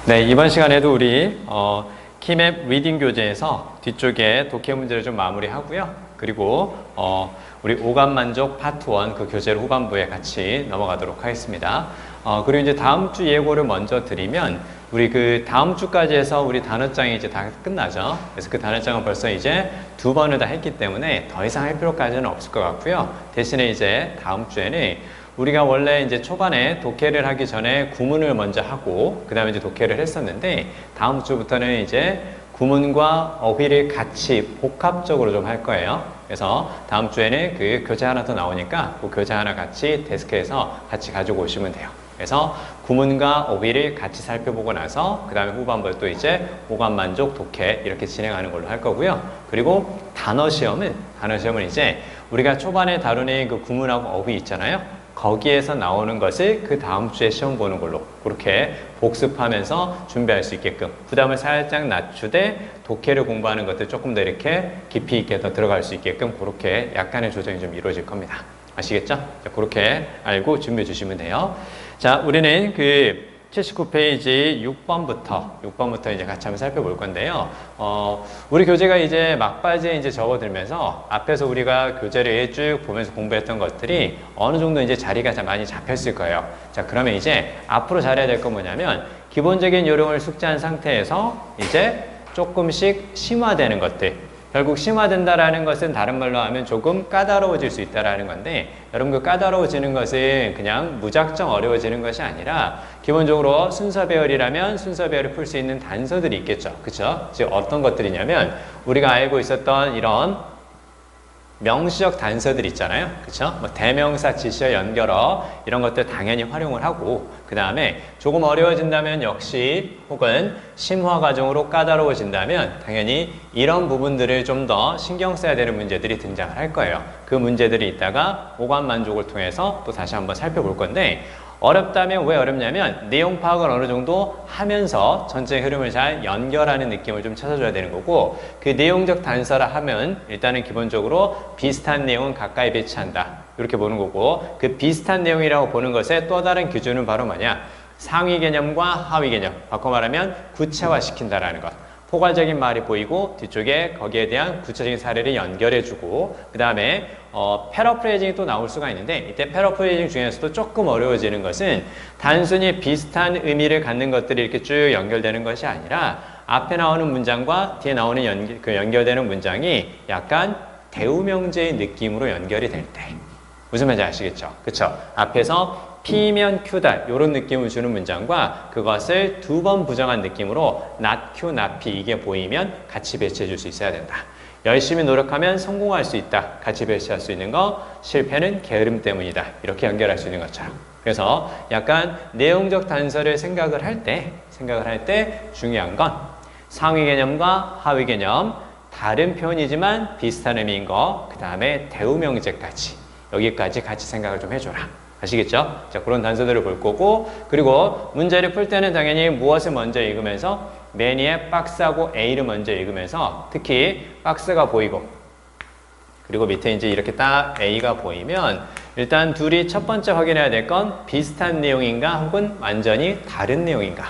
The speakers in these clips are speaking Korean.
네, 이번 시간에도 우리 키맵 리딩 교재에서 뒤쪽에 독해 문제를 좀 마무리하고요. 그리고 우리 오감 만족 파트 1 그 교재를 후반부에 같이 넘어가도록 하겠습니다. 그리고 이제 다음 주 예고를 먼저 드리면 우리 그 다음 주까지 해서 우리 단어장이 이제 다 끝나죠. 그래서 그 단어장은 벌써 이제 2번을 다 했기 때문에 더 이상 할 필요까지는 없을 것 같고요. 대신에 이제 다음 주에는 우리가 원래 이제 초반에 독해를 하기 전에 구문을 먼저 하고 그 다음에 이제 독해를 했었는데 다음 주부터는 이제 구문과 어휘를 같이 복합적으로 좀 할 거예요. 그래서 다음 주에는 그 교재 하나 더 나오니까 그 교재 하나 같이 데스크에서 같이 가지고 오시면 돼요. 그래서 구문과 어휘를 같이 살펴보고 나서 그 다음에 후반부에 또 이제 오감 만족 독해 이렇게 진행하는 걸로 할 거고요. 그리고 단어 시험은 이제 우리가 초반에 다루는 그 구문하고 어휘 있잖아요. 거기에서 나오는 것을 그 다음 주에 시험 보는 걸로 그렇게 복습하면서 준비할 수 있게끔 부담을 살짝 낮추되 독해를 공부하는 것들 조금 더 이렇게 깊이 있게 더 들어갈 수 있게끔 그렇게 약간의 조정이 좀 이루어질 겁니다. 아시겠죠? 자, 그렇게 알고 준비해 주시면 돼요. 자, 우리는 그 79페이지 6번부터 이제 같이 한번 살펴볼 건데요. 우리 교재가 이제 막바지에 이제 접어들면서 앞에서 우리가 교재를 쭉 보면서 공부했던 것들이 어느 정도 이제 자리가 많이 잡혔을 거예요. 자, 그러면 이제 앞으로 잘해야 될 건 뭐냐면 기본적인 요령을 숙지한 상태에서 이제 조금씩 심화되는 것들. 결국 심화된다라는 것은 다른 말로 하면 조금 까다로워질 수 있다라는 건데 여러분 그 까다로워지는 것은 그냥 무작정 어려워지는 것이 아니라 기본적으로 순서 배열이라면 순서 배열을 풀 수 있는 단서들이 있겠죠. 그쵸? 즉 어떤 것들이냐면 우리가 알고 있었던 이런 명시적 단서들 있잖아요. 그쵸? 뭐 대명사, 지시어, 연결어 이런 것들 당연히 활용을 하고 그 다음에 조금 어려워진다면 역시 혹은 심화 과정으로 까다로워진다면 당연히 이런 부분들을 좀 더 신경 써야 되는 문제들이 등장을 할 거예요. 그 문제들이 있다가 오감 만족을 통해서 또 다시 한번 살펴볼 건데 어렵다면 왜 어렵냐면 내용 파악을 어느 정도 하면서 전체 흐름을 잘 연결하는 느낌을 좀 찾아줘야 되는 거고 그 내용적 단서라 하면 일단은 기본적으로 비슷한 내용은 가까이 배치한다 이렇게 보는 거고 그 비슷한 내용이라고 보는 것의 또 다른 기준은 바로 뭐냐 상위 개념과 하위 개념 바꿔 말하면 구체화시킨다라는 것 포괄적인 말이 보이고 뒤쪽에 거기에 대한 구체적인 사례를 연결해주고 그 다음에 패러프레이징이 또 나올 수가 있는데 이때 패러프레이징 중에서도 조금 어려워지는 것은 단순히 비슷한 의미를 갖는 것들이 이렇게 쭉 연결되는 것이 아니라 앞에 나오는 문장과 뒤에 나오는 연결되는 문장이 약간 대우명제의 느낌으로 연결이 될 때 무슨 말인지 아시겠죠? 그쵸? 앞에서 P면 Q다 이런 느낌을 주는 문장과 그것을 2번 부정한 느낌으로 not Q, not P 이게 보이면 같이 배치해 줄 수 있어야 된다. 열심히 노력하면 성공할 수 있다. 같이 배치할 수 있는 거 실패는 게으름 때문이다. 이렇게 연결할 수 있는 것처럼. 그래서 약간 내용적 단서를 생각을 할 때 중요한 건 상위 개념과 하위 개념 다른 표현이지만 비슷한 의미인 거 그 다음에 대우명제까지 여기까지 같이 생각을 좀 해줘라. 아시겠죠? 자, 그런 단서들을 볼 거고 그리고 문제를 풀 때는 당연히 무엇을 먼저 읽으면서 맨 위에 박스하고 A를 먼저 읽으면서 특히 박스가 보이고 그리고 밑에 이제 이렇게 딱 A가 보이면 일단 둘이 첫 번째 확인해야 될 건 비슷한 내용인가 혹은 완전히 다른 내용인가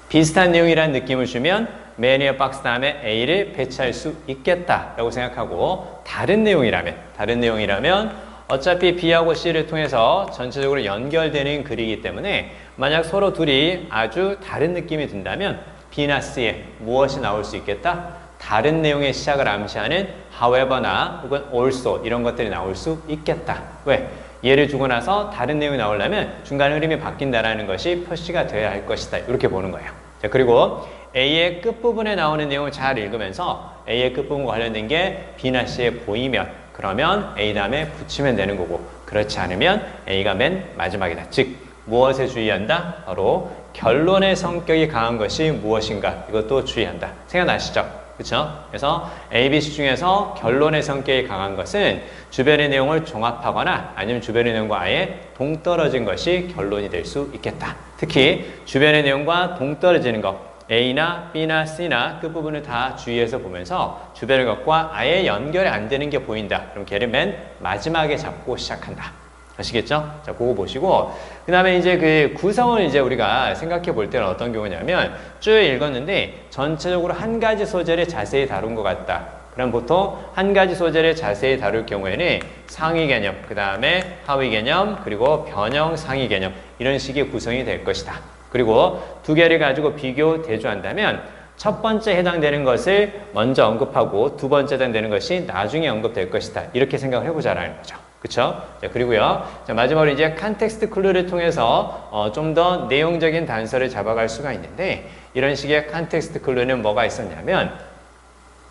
비슷한 내용이라는 느낌을 주면 맨 위에 박스 다음에 A를 배치할 수 있겠다라고 생각하고 다른 내용이라면 어차피 B하고 C를 통해서 전체적으로 연결되는 글이기 때문에 만약 서로 둘이 아주 다른 느낌이 든다면 B나 C에 무엇이 나올 수 있겠다? 다른 내용의 시작을 암시하는 however나 혹은 also 이런 것들이 나올 수 있겠다. 왜? 예를 주고 나서 다른 내용이 나오려면 중간 흐름이 바뀐다는 것이 표시가 되어야 할 것이다. 이렇게 보는 거예요. 자, 그리고 A의 끝부분에 나오는 내용을 잘 읽으면서 A의 끝부분과 관련된 게 B나 C에 보이면 그러면 A 다음에 붙이면 되는 거고 그렇지 않으면 A가 맨 마지막이다. 즉 무엇에 주의한다? 바로 결론의 성격이 강한 것이 무엇인가 이것도 주의한다. 생각나시죠? 그렇죠? 그래서 A, B, C 중에서 결론의 성격이 강한 것은 주변의 내용을 종합하거나 아니면 주변의 내용과 아예 동떨어진 것이 결론이 될 수 있겠다. 특히 주변의 내용과 동떨어지는 것 A나 B나 C나 끝부분을 다 주의해서 보면서 주변의 것과 아예 연결이 안 되는 게 보인다. 그럼 걔를 맨 마지막에 잡고 시작한다. 아시겠죠? 자, 그거 보시고 그 다음에 이제 그 구성을 이제 우리가 생각해 볼 때는 어떤 경우냐면 쭉 읽었는데 전체적으로 한 가지 소재를 자세히 다룬 것 같다. 그럼 보통 한 가지 소재를 자세히 다룰 경우에는 상위 개념, 그 다음에 하위 개념, 그리고 변형 상위 개념 이런 식의 구성이 될 것이다. 그리고 두 개를 가지고 비교 대조한다면 첫 번째 해당되는 것을 먼저 언급하고 두 번째 해당되는 것이 나중에 언급될 것이다. 이렇게 생각을 해보자라는 거죠. 그쵸? 자, 그리고요. 자, 마지막으로 이제 컨텍스트 클루를 통해서 좀 더 내용적인 단서를 잡아갈 수가 있는데 이런 식의 컨텍스트 클루는 뭐가 있었냐면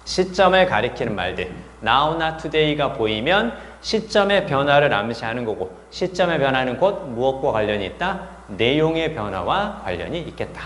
시점을 가리키는 말들 now나 today가 보이면 시점의 변화를 암시하는 거고 시점의 변화는 곧 무엇과 관련이 있다? 내용의 변화와 관련이 있겠다.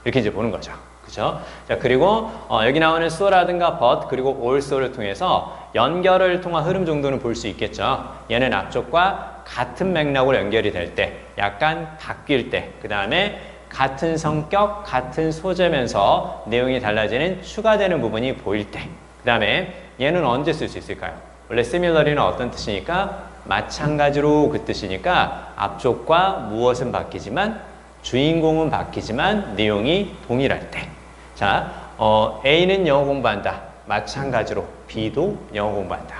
이렇게 이제 보는 거죠. 그죠? 자, 그리고 여기 나오는 so라든가 but 그리고 also를 통해서 연결을 통한 흐름 정도는 볼 수 있겠죠. 얘는 앞쪽과 같은 맥락으로 연결이 될 때, 약간 바뀔 때, 그 다음에 같은 성격, 같은 소재면서 내용이 달라지는 추가되는 부분이 보일 때, 그 다음에 얘는 언제 쓸 수 있을까요? 원래 similarly는 어떤 뜻이니까? 마찬가지로 그 뜻이니까 앞쪽과 무엇은 바뀌지만 주인공은 바뀌지만 내용이 동일할 때. 자, A는 영어 공부한다. 마찬가지로 B도 영어 공부한다.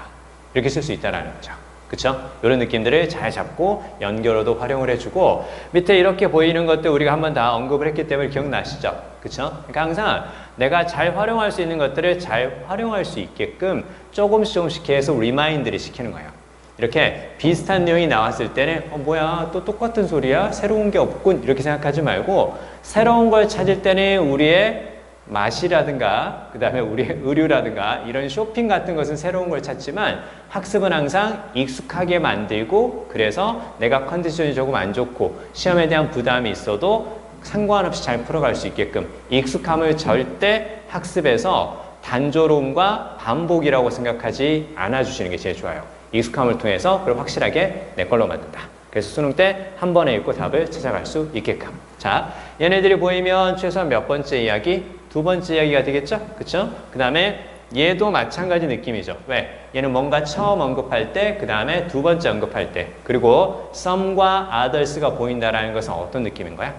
이렇게 쓸 수 있다는 거죠. 그쵸? 이런 느낌들을 잘 잡고 연결어도 활용을 해주고 밑에 이렇게 보이는 것들 우리가 한번 다 언급을 했기 때문에 기억나시죠? 그쵸? 그러니까 항상 내가 잘 활용할 수 있는 것들을 잘 활용할 수 있게끔 조금씩 계속 리마인드를 시키는 거예요. 이렇게 비슷한 내용이 나왔을 때는 뭐야 또 똑같은 소리야? 새로운 게 없군 이렇게 생각하지 말고 새로운 걸 찾을 때는 우리의 맛이라든가 그 다음에 우리의 의류라든가 이런 쇼핑 같은 것은 새로운 걸 찾지만 학습은 항상 익숙하게 만들고 그래서 내가 컨디션이 조금 안 좋고 시험에 대한 부담이 있어도 상관없이 잘 풀어갈 수 있게끔 익숙함을 절대 학습에서 단조로움과 반복이라고 생각하지 않아주시는 게 제일 좋아요. 익숙함을 통해서 그걸 확실하게 내 걸로 만든다. 그래서 수능 때 한 번에 읽고 답을 찾아갈 수 있게끔. 자, 얘네들이 보이면 최소한 몇 번째 이야기? 두 번째 이야기가 되겠죠? 그쵸? 그 다음에 얘도 마찬가지 느낌이죠. 왜? 얘는 뭔가 처음 언급할 때, 그 다음에 두 번째 언급할 때, 그리고 some과 others가 보인다라는 것은 어떤 느낌인 거야?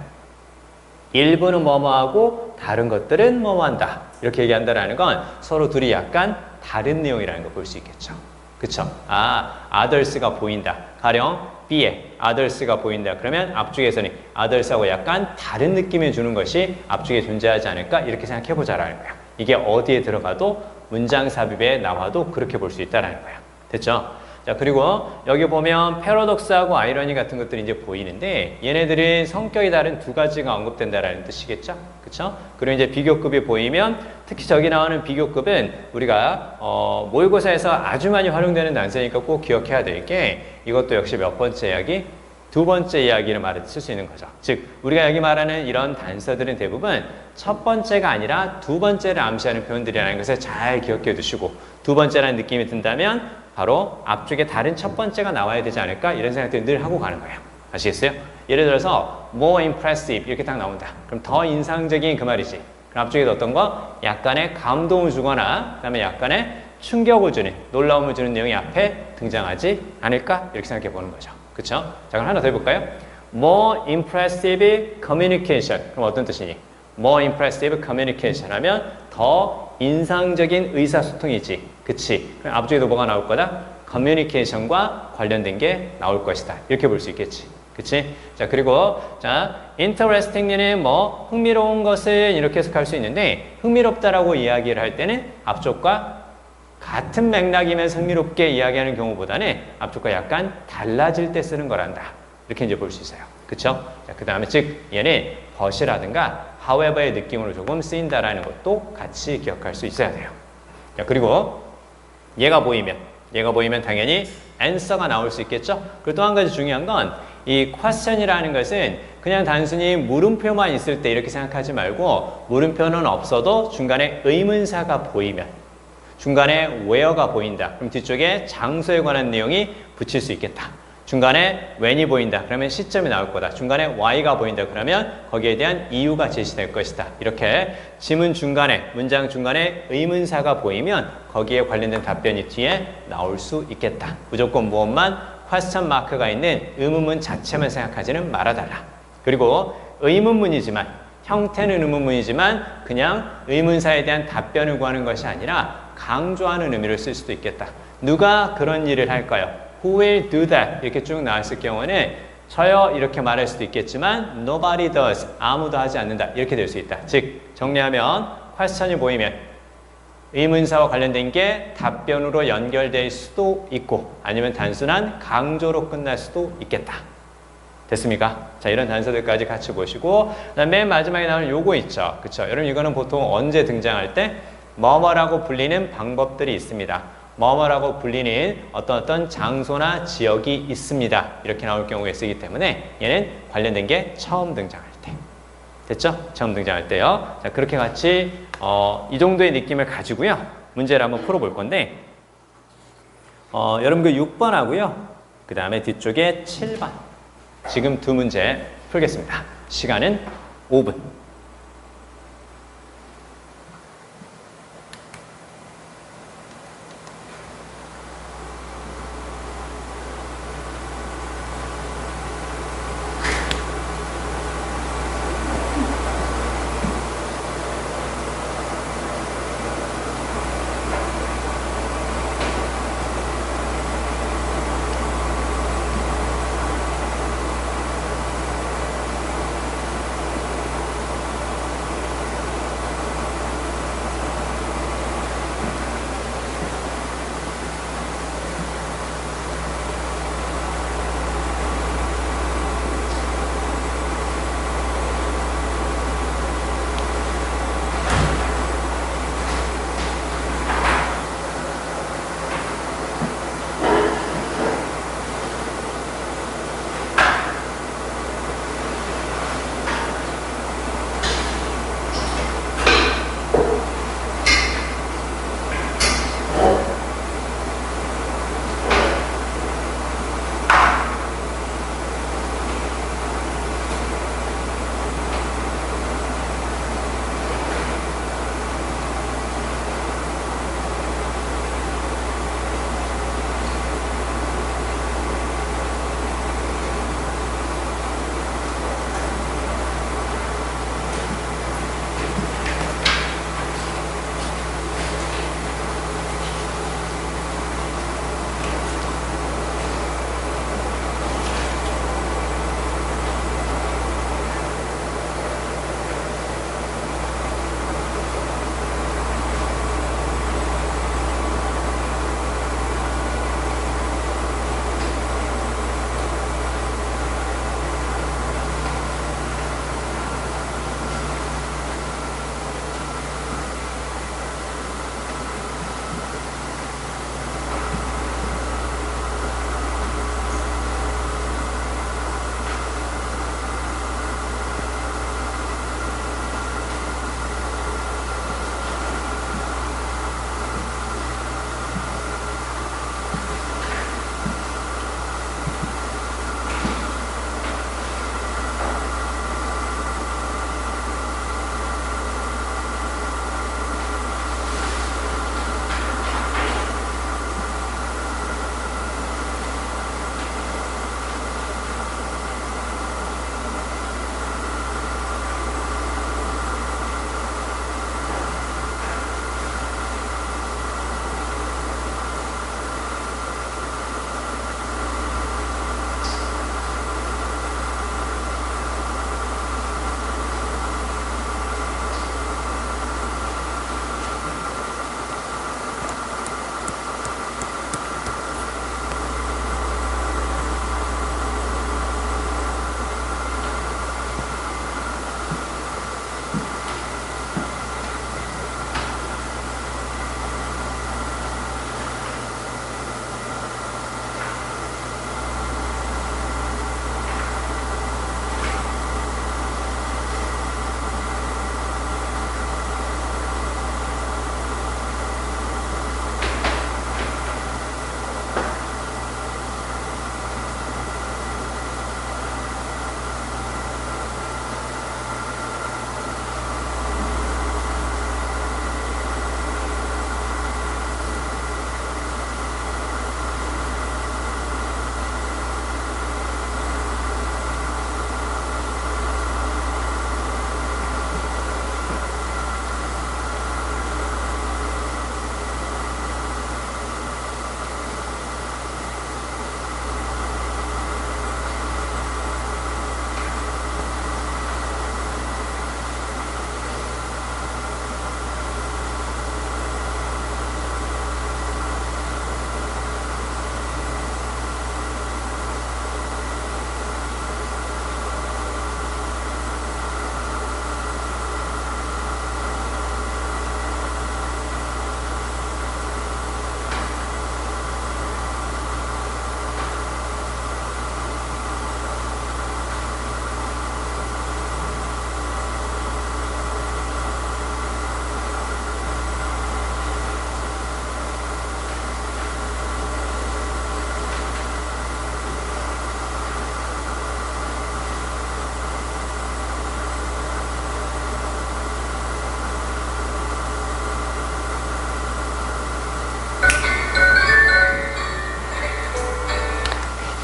일부는 뭐뭐하고 다른 것들은 뭐뭐한다. 이렇게 얘기한다라는 건 서로 둘이 약간 다른 내용이라는 걸 볼 수 있겠죠. 그쵸? others가 보인다. 가령 B에 others가 보인다. 그러면 앞쪽에서는 others하고 약간 다른 느낌을 주는 것이 앞쪽에 존재하지 않을까? 이렇게 생각해보자라는 거야. 이게 어디에 들어가도 문장 삽입에 나와도 그렇게 볼 수 있다라는 거야. 됐죠? 자, 그리고 여기 보면 패러독스하고 아이러니 같은 것들이 이제 보이는데 얘네들은 성격이 다른 두 가지가 언급된다라는 뜻이겠죠? 그쵸? 그리고 이제 비교급이 보이면 특히 저기 나오는 비교급은 우리가 모의고사에서 아주 많이 활용되는 단서니까 꼭 기억해야 될 게 이것도 역시 몇 번째 이야기? 두 번째 이야기를 말해 쓸 수 있는 거죠. 즉 우리가 여기 말하는 이런 단서들은 대부분 첫 번째가 아니라 두 번째를 암시하는 표현들이라는 것을 잘 기억해 두시고 두 번째라는 느낌이 든다면 바로 앞쪽에 다른 첫 번째가 나와야 되지 않을까 이런 생각들을 늘 하고 가는 거예요. 아시겠어요? 예를 들어서 more impressive 이렇게 딱 나온다. 그럼 더 인상적인 그 말이지. 그럼 앞쪽에도 어떤 거? 약간의 감동을 주거나 그 다음에 약간의 충격을 주는 놀라움을 주는 내용이 앞에 등장하지 않을까 이렇게 생각해 보는 거죠. 그쵸? 자, 그럼 하나 더 해볼까요? More impressive communication. 그럼 어떤 뜻이니? More impressive communication 하면 더 인상적인 의사소통이지. 그치? 그럼 앞쪽에도 뭐가 나올 거다? communication과 관련된 게 나올 것이다. 이렇게 볼 수 있겠지. 그치? 자, 그리고, 자, interestingly는 뭐, 흥미로운 것을 이렇게 해석할 수 있는데, 흥미롭다라고 이야기를 할 때는 앞쪽과 같은 맥락이면서 흥미롭게 이야기하는 경우보다는 앞쪽과 약간 달라질 때 쓰는 거란다. 이렇게 이제 볼 수 있어요. 그쵸? 자, 그 다음에 즉, 얘는 but이라든가 however의 느낌으로 조금 쓰인다라는 것도 같이 기억할 수 있어야 돼요. 자, 그리고 얘가 보이면 당연히 answer가 나올 수 있겠죠? 그리고 또 한 가지 중요한 건 이 question이라는 것은 그냥 단순히 물음표만 있을 때 이렇게 생각하지 말고 물음표는 없어도 중간에 의문사가 보이면 중간에 where가 보인다. 그럼 뒤쪽에 장소에 관한 내용이 붙일 수 있겠다. 중간에 when이 보인다. 그러면 시점이 나올 거다. 중간에 why가 보인다. 그러면 거기에 대한 이유가 제시될 것이다. 이렇게 지문 중간에, 문장 중간에 의문사가 보이면 거기에 관련된 답변이 뒤에 나올 수 있겠다. 무조건 무엇만? question mark가 있는 의문문 자체만 생각하지는 말아달라. 그리고 의문문이지만 형태는 의문문이지만 그냥 의문사에 대한 답변을 구하는 것이 아니라 강조하는 의미를 쓸 수도 있겠다. 누가 그런 일을 할까요? Who will do that? 이렇게 쭉 나왔을 경우는 저요 이렇게 말할 수도 있겠지만 nobody does. 아무도 하지 않는다. 이렇게 될 수 있다. 즉 정리하면 question이 보이면 의문사와 관련된 게 답변으로 연결될 수도 있고 아니면 단순한 강조로 끝날 수도 있겠다. 됐습니까? 자, 이런 단서들까지 같이 보시고 그다음 맨 마지막에 나오는 요거 있죠. 그쵸? 여러분 이거는 보통 언제 등장할 때 뭐뭐라고 불리는 방법들이 있습니다. 뭐뭐라고 불리는 어떤 장소나 지역이 있습니다. 이렇게 나올 경우에 쓰기 때문에 얘는 관련된 게 처음 등장할 때. 됐죠? 처음 등장할 때요. 자, 그렇게 같이 이 정도의 느낌을 가지고요. 문제를 한번 풀어볼 건데 여러분 그 6번 하고요. 그 다음에 뒤쪽에 7번. 지금 두 문제 풀겠습니다. 시간은 5분.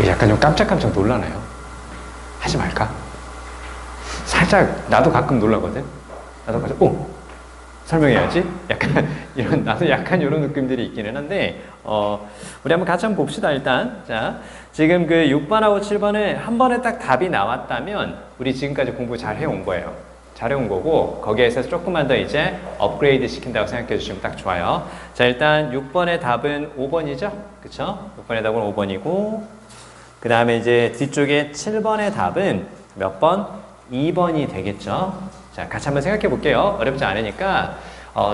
약간 좀 깜짝깜짝 놀라나요? 하지 말까? 살짝 나도 가끔 놀라거든. 나도 가끔 설명해야지. 약간 이런 나도 약간 이런 느낌들이 있기는 한데 우리 한번 같이 한번 봅시다. 일단 자 지금 그 6번하고 7번에 한 번에 딱 답이 나왔다면 우리 지금까지 공부 잘 해온 거예요. 잘 해온 거고 거기에서 조금만 더 이제 업그레이드 시킨다고 생각해 주시면 딱 좋아요. 자 일단 6번의 답은 5번이죠. 그쵸? 6번의 답은 5번이고 그 다음에 이제 뒤쪽에 7번의 답은 몇 번? 2번이 되겠죠. 자, 같이 한번 생각해 볼게요. 어렵지 않으니까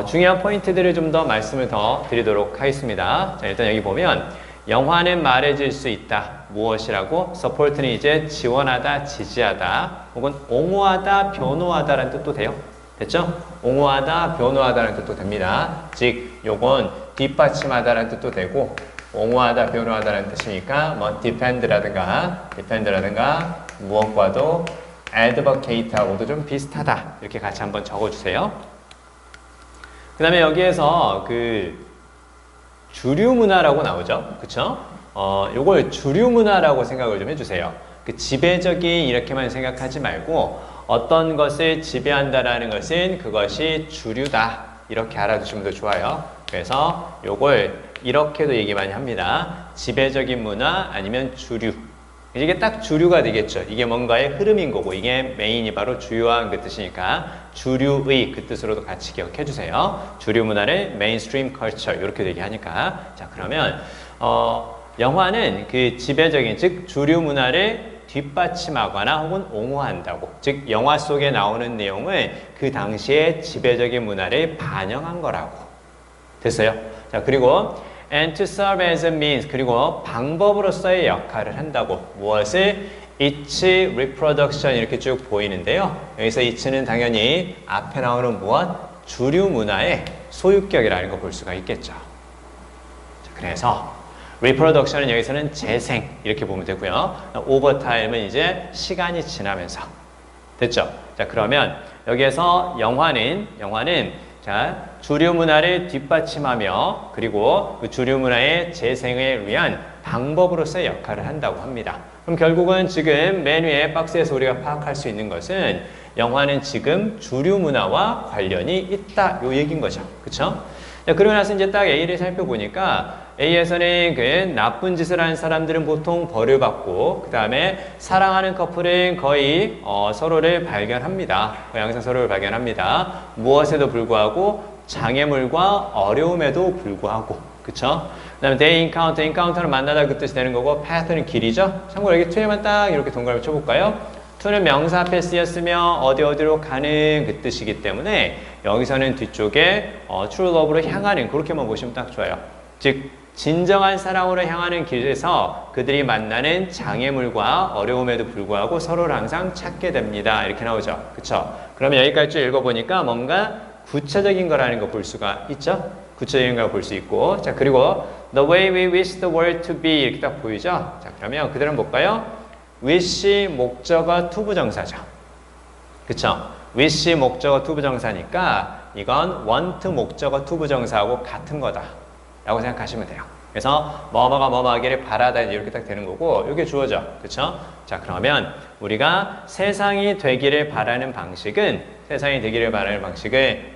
중요한 포인트들을 좀 더 말씀을 더 드리도록 하겠습니다. 자, 일단 여기 보면 영화는 말해줄 수 있다. 무엇이라고? support는 이제 지원하다, 지지하다, 혹은 옹호하다, 변호하다라는 뜻도 돼요. 됐죠? 옹호하다, 변호하다라는 뜻도 됩니다. 즉, 요건 뒷받침하다라는 뜻도 되고 옹호하다, 변호하다라는 뜻이니까 뭐 defend라든가 무엇과도 advocate하고도 좀 비슷하다. 이렇게 같이 한번 적어주세요. 그 다음에 여기에서 그 주류 문화라고 나오죠. 그쵸? 요걸 주류 문화라고 생각을 좀 해주세요. 그 지배적인 이렇게만 생각하지 말고 어떤 것을 지배한다라는 것은 그것이 주류다. 이렇게 알아두시면 더 좋아요. 그래서 요걸 이렇게도 얘기 많이 합니다. 지배적인 문화 아니면 주류. 이게 딱 주류가 되겠죠. 이게 뭔가의 흐름인 거고 이게 메인이 바로 주요한 그 뜻이니까 주류의 그 뜻으로도 같이 기억해 주세요. 주류 문화를 메인스트림 컬처 이렇게 얘기하니까 자 그러면 영화는 그 지배적인 즉 주류 문화를 뒷받침하거나 혹은 옹호한다고 즉 영화 속에 나오는 내용을 그 당시의 지배적인 문화를 반영한 거라고 됐어요. 자 그리고 and to serve as a means 그리고 방법으로서의 역할을 한다고 무엇을? its reproduction 이렇게 쭉 보이는데요. 여기서 it는 당연히 앞에 나오는 무엇? 주류 문화의 소유격이라는 거 볼 수가 있겠죠. 자, 그래서 reproduction은 여기서는 재생 이렇게 보면 되고요. overtime은 이제 시간이 지나면서 됐죠? 자 그러면 여기에서 영화는 자, 주류 문화를 뒷받침하며 그리고 그 주류 문화의 재생을 위한 방법으로서의 역할을 한다고 합니다. 그럼 결국은 지금 맨 위에 박스에서 우리가 파악할 수 있는 것은 영화는 지금 주류 문화와 관련이 있다 요 얘기인 거죠. 그쵸? 자, 그러고 나서 이제 딱 A를 살펴보니까 A에서는 그 나쁜 짓을 하는 사람들은 보통 벌을 받고 그 다음에 사랑하는 커플은 거의 서로를 발견합니다. 항상 서로를 발견합니다. 무엇에도 불구하고 장애물과 어려움에도 불구하고 그쵸? 그 다음에 they encounter는 만나다 그 뜻이 되는 거고 path는 길이죠. 참고로 여기 2에만 딱 이렇게 동그라미 쳐볼까요? to는 명사 앞에 쓰였으며 어디로 가는 그 뜻이기 때문에 여기서는 뒤쪽에 true love로 향하는 그렇게만 보시면 딱 좋아요. 즉 진정한 사랑으로 향하는 길에서 그들이 만나는 장애물과 어려움에도 불구하고 서로를 항상 찾게 됩니다. 이렇게 나오죠. 그쵸? 그러면 여기까지 쭉 읽어보니까 뭔가 구체적인 거라는 거 볼 수가 있죠? 구체적인 걸 볼 수 있고 자 그리고 the way we wish the world to be 이렇게 딱 보이죠? 자 그러면 그대로 볼까요? wish 목적어 투부정사죠. 그쵸? wish 목적어 투부정사니까 이건 want 목적어 투부정사하고 같은 거다. 라고 생각하시면 돼요. 그래서 뭐뭐가 뭐뭐하기를 바라다 이렇게 딱 되는 거고 이게 주어져. 그쵸? 자 그러면 우리가 세상이 되기를 바라는 방식은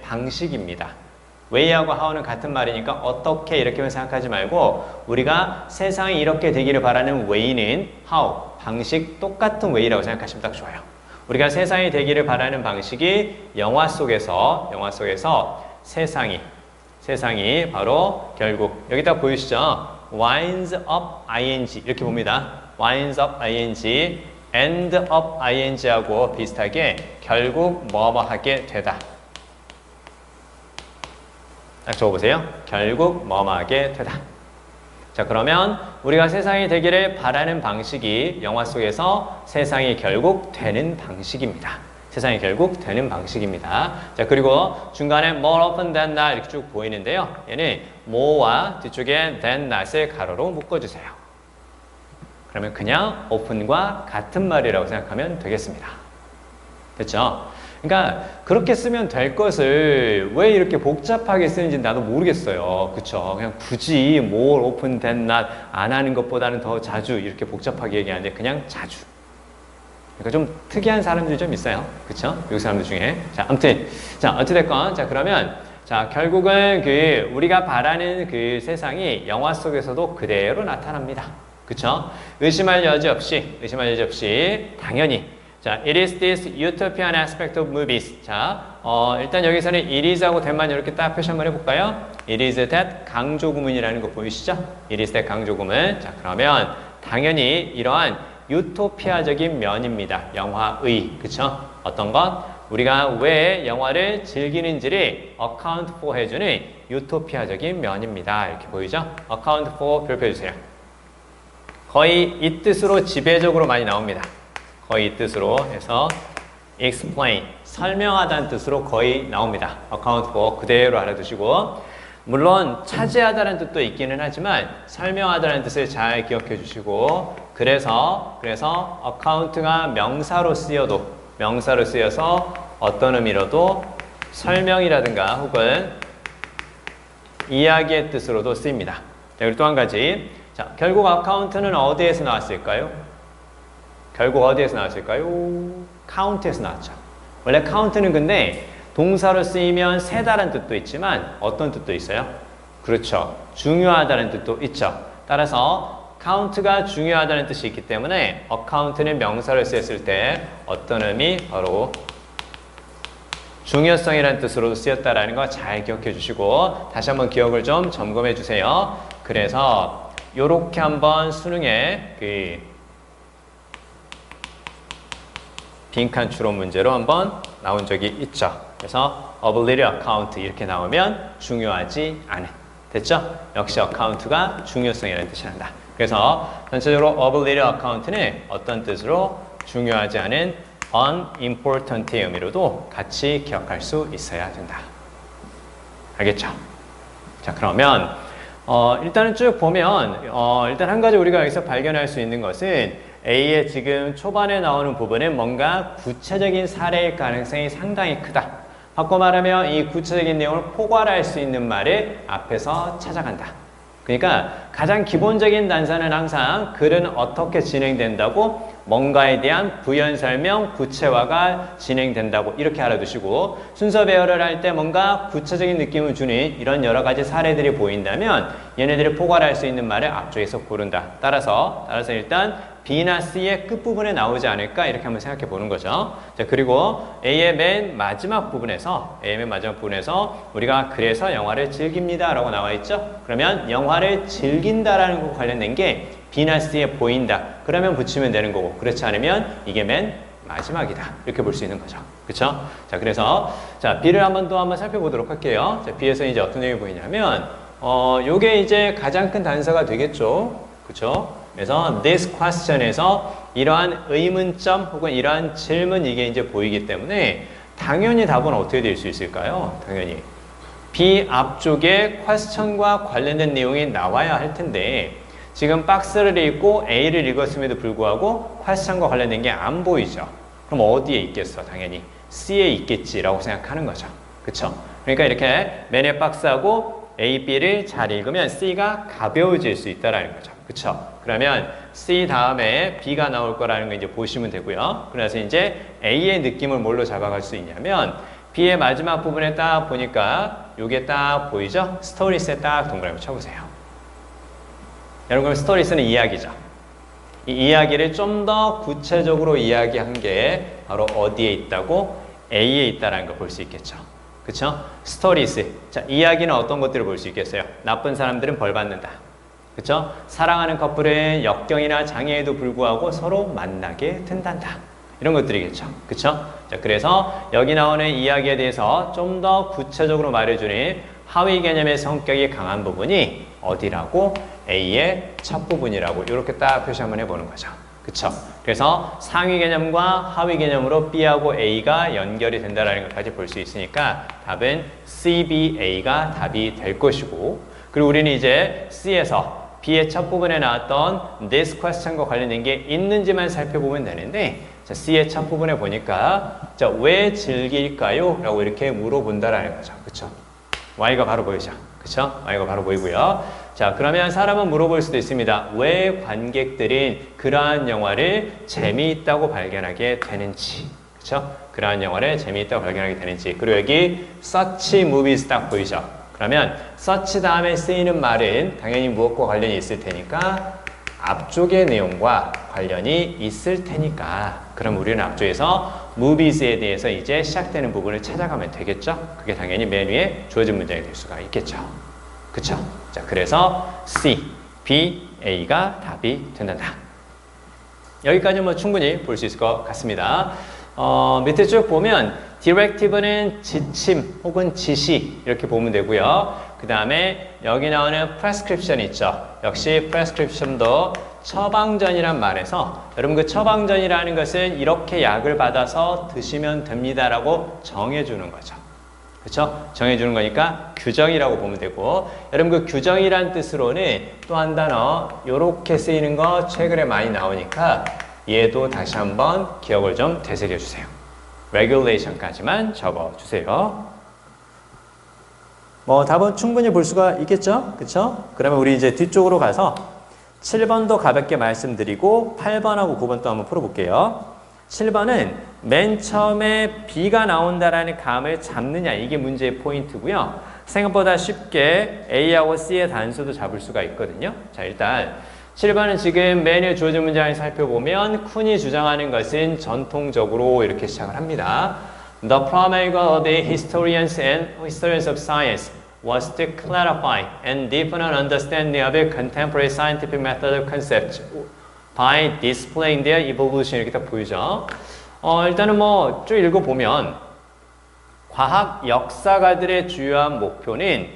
방식입니다. way하고 how는 같은 말이니까 어떻게 이렇게만 생각하지 말고 우리가 세상이 이렇게 되기를 바라는 way는 how 방식 똑같은 way라고 생각하시면 딱 좋아요. 우리가 세상이 되기를 바라는 방식이 영화 속에서 세상이 바로 결국 여기 딱 보이시죠? winds up ing 이렇게 봅니다. winds up ing, end up ing하고 비슷하게 결국 뭐뭐 하게 되다. 딱 적어보세요. 결국 뭐뭐 하게 되다. 자 그러면 우리가 세상이 되기를 바라는 방식이 영화 속에서 세상이 결국 되는 방식입니다. 세상이 결국 되는 방식입니다. 자 그리고 중간에 more often than not 이렇게 쭉 보이는데요. 얘는 more와 뒤쪽에 than not을 가로로 묶어주세요. 그러면 그냥 often과 같은 말이라고 생각하면 되겠습니다. 됐죠? 그러니까 그렇게 쓰면 될 것을 왜 이렇게 복잡하게 쓰는지 나도 모르겠어요. 그쵸? 그냥 굳이 more often than not 안 하는 것보다는 더 자주 이렇게 복잡하게 얘기하는데 그냥 자주. 그러니까 좀 특이한 사람들이 좀 있어요. 그쵸? 미국 사람들 중에. 자, 아무튼. 자, 어찌됐건. 자, 그러면. 자, 결국은 우리가 바라는 그 세상이 영화 속에서도 그대로 나타납니다. 그쵸? 의심할 여지 없이, 당연히. 자, it is this utopian aspect of movies. 자, 일단 여기서는 it is하고 that만 이렇게 딱 표시 한번 해볼까요? it is that 강조 구문이라는 거 보이시죠? it is that 강조 구문. 자, 그러면 당연히 이러한 유토피아적인 면입니다. 영화의. 그쵸? 어떤 것? 우리가 왜 영화를 즐기는지를 account for 해주는 유토피아적인 면입니다. 이렇게 보이죠? account for 별표 해주세요. 거의 이 뜻으로 지배적으로 많이 나옵니다. 거의 이 뜻으로 해서 explain, 설명하다는 뜻으로 거의 나옵니다. account for 그대로 알아두시고 물론 차지하다는 뜻도 있기는 하지만 설명하다는 뜻을 잘 기억해 주시고 그래서 account가 명사로 쓰여서 어떤 의미로도 설명이라든가 혹은 이야기의 뜻으로도 쓰입니다. 자, 그리고 또 한 가지. 자, 결국 account는 어디에서 나왔을까요? count에서 나왔죠. 원래 count는 근데 동사로 쓰이면 세다라는 뜻도 있지만 어떤 뜻도 있어요? 그렇죠. 중요하다는 뜻도 있죠. 따라서 count가 중요하다는 뜻이 있기 때문에 account는 명사를 쓰였을 때 어떤 의미? 바로 중요성이라는 뜻으로 쓰였다라는 거 잘 기억해 주시고 다시 한번 기억을 좀 점검해 주세요. 그래서 요렇게 한번 수능에 빈칸 추론 문제로 한번 나온 적이 있죠. 그래서 of little account 이렇게 나오면 중요하지 않은. 됐죠? 역시 account가 중요성이라는 뜻이 난다. 그래서 전체적으로 of little account는 어떤 뜻으로 중요하지 않은 unimportant의 의미로도 같이 기억할 수 있어야 된다. 알겠죠? 자, 그러면 일단은 쭉 보면 일단 한 가지 우리가 여기서 발견할 수 있는 것은 A의 지금 초반에 나오는 부분은 뭔가 구체적인 사례일 가능성이 상당히 크다. 바꿔 말하면 이 구체적인 내용을 포괄할 수 있는 말을 앞에서 찾아간다. 그러니까 가장 기본적인 단서는 항상 글은 어떻게 진행된다고 뭔가에 대한 부연 설명, 구체화가 진행된다고 이렇게 알아두시고 순서 배열을 할 때 뭔가 구체적인 느낌을 주는 이런 여러 가지 사례들이 보인다면 얘네들이 포괄할 수 있는 말을 앞쪽에서 고른다. 따라서 일단 B나 C의 끝부분에 나오지 않을까 이렇게 한번 생각해 보는 거죠. 자, 그리고 A의 맨 마지막 부분에서 우리가 그래서 영화를 즐깁니다 라고 나와 있죠. 그러면 영화를 즐긴다라는 거 관련된 게 B나 C에 보인다. 그러면 붙이면 되는 거고 그렇지 않으면 이게 맨 마지막이다. 이렇게 볼 수 있는 거죠. 그쵸? 자, 그래서 자, B를 한번 살펴보도록 할게요. 자, B에서 이제 어떤 내용이 보이냐면 요게 이제 가장 큰 단서가 되겠죠. 그쵸? 그래서 this question에서 이러한 의문점 혹은 이러한 질문 이게 이제 보이기 때문에 당연히 답은 어떻게 될 수 있을까요? 당연히 B 앞쪽에 question과 관련된 내용이 나와야 할 텐데 지금 박스를 읽고 A를 읽었음에도 불구하고 question과 관련된 게 안 보이죠. 그럼 어디에 있겠어? 당연히 C에 있겠지라고 생각하는 거죠. 그쵸? 그러니까 이렇게 맨의 박스하고 A, B를 잘 읽으면 C가 가벼워질 수 있다는 거죠. 그쵸? 그러면 C 다음에 B가 나올 거라는 거 이제 보시면 되고요. 그래서 이제 A의 느낌을 뭘로 잡아갈 수 있냐면 B의 마지막 부분에 딱 보니까 요게 딱 보이죠? 스토리스에 딱 동그라미 쳐보세요. 여러분, 스토리스는 이야기죠. 이 이야기를 좀 더 구체적으로 이야기한 게 바로 어디에 있다고? A에 있다는 거 볼 수 있겠죠. 그쵸? 스토리스. 자, 이야기는 어떤 것들을 볼 수 있겠어요? 나쁜 사람들은 벌 받는다. 그쵸? 사랑하는 커플은 역경이나 장애에도 불구하고 서로 만나게 된단다. 이런 것들이겠죠. 그쵸? 자, 그래서 여기 나오는 이야기에 대해서 좀 더 구체적으로 말해주는 하위 개념의 성격이 강한 부분이 어디라고? A의 첫 부분이라고 이렇게 딱 표시 한번 해보는 거죠. 그쵸? 그래서 상위 개념과 하위 개념으로 B하고 A가 연결이 된다는 것까지 볼 수 있으니까 답은 CBA가 답이 될 것이고 그리고 우리는 이제 C에서 B의 첫 부분에 나왔던 this question과 관련된 게 있는지만 살펴보면 되는데 자, C의 첫 부분에 보니까 자, 왜 즐길까요? 라고 이렇게 물어본다라는 거죠. 그쵸? Y가 바로 보이죠? 그쵸? Y가 바로 보이고요. 자, 그러면 사람은 물어볼 수도 있습니다. 왜 관객들은 그러한 영화를 재미있다고 발견하게 되는지. 그쵸? 그러한 영화를 재미있다고 발견하게 되는지. 그리고 여기 such movies 딱 보이죠? 그러면 such 다음에 쓰이는 말은 당연히 무엇과 관련이 있을 테니까 앞쪽의 내용과 관련이 있을 테니까 그럼 우리는 앞쪽에서 movies에 대해서 이제 시작되는 부분을 찾아가면 되겠죠? 그게 당연히 맨 위에 주어진 문장이 될 수가 있겠죠. 그쵸? 자, 그래서 C, B, A가 답이 된단다. 여기까지 뭐 충분히 볼 수 있을 것 같습니다. 밑에 쭉 보면 directive는 지침 혹은 지시 이렇게 보면 되고요. 그 다음에 여기 나오는 prescription 있죠. 역시 prescription도 처방전이란 말에서 여러분 그 처방전이라는 것은 이렇게 약을 받아서 드시면 됩니다라고 정해주는 거죠. 그렇죠? 정해주는 거니까 규정이라고 보면 되고 여러분 그 규정이란 뜻으로는 또 한 단어 이렇게 쓰이는 거 최근에 많이 나오니까 얘도 다시 한번 기억을 좀 되새겨 주세요. regulation까지만 적어주세요. 뭐 답은 충분히 볼 수가 있겠죠? 그쵸? 그러면 우리 이제 뒤쪽으로 가서 7번도 가볍게 말씀드리고 8번하고 9번 또 한번 풀어볼게요. 7번은 맨 처음에 B가 나온다라는 감을 잡느냐 이게 문제의 포인트고요. 생각보다 쉽게 A하고 C의 단수도 잡을 수가 있거든요. 자, 일단 7번은 지금 맨 위에 주어진 문장을 살펴보면 쿤이 주장하는 것은 전통적으로 이렇게 시작을 합니다. The primary goal of the historians of science was to clarify and deepen an understanding of the contemporary scientific method of concepts by displaying their evolution 이렇게 딱 보이죠. 일단은 뭐 쭉 읽어보면 과학 역사가들의 주요한 목표는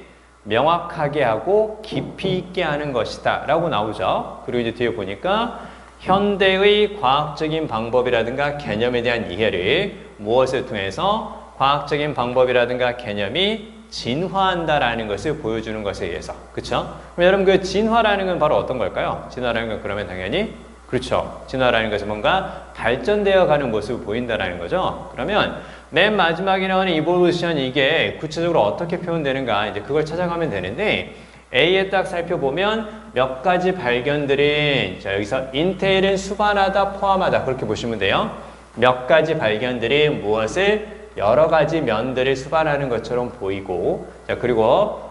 명확하게 하고 깊이 있게 하는 것이다 라고 나오죠. 그리고 이제 뒤에 보니까 현대의 과학적인 방법이라든가 개념에 대한 이해를 무엇을 통해서 과학적인 방법이라든가 개념이 진화한다라는 것을 보여주는 것에 의해서. 그쵸? 그럼 여러분 그 진화라는 건 바로 어떤 걸까요? 진화라는 건 그러면 당연히 그렇죠. 진화라는 것은 뭔가 발전되어 가는 모습을 보인다라는 거죠. 그러면 맨 마지막에 나오는 evolution 이게 구체적으로 어떻게 표현되는가 이제 그걸 찾아가면 되는데 A에 딱 살펴보면 몇 가지 발견들은 자 여기서 인테일은 수반하다 포함하다 그렇게 보시면 돼요. 몇 가지 발견들이 무엇을 여러 가지 면들을 수반하는 것처럼 보이고 자 그리고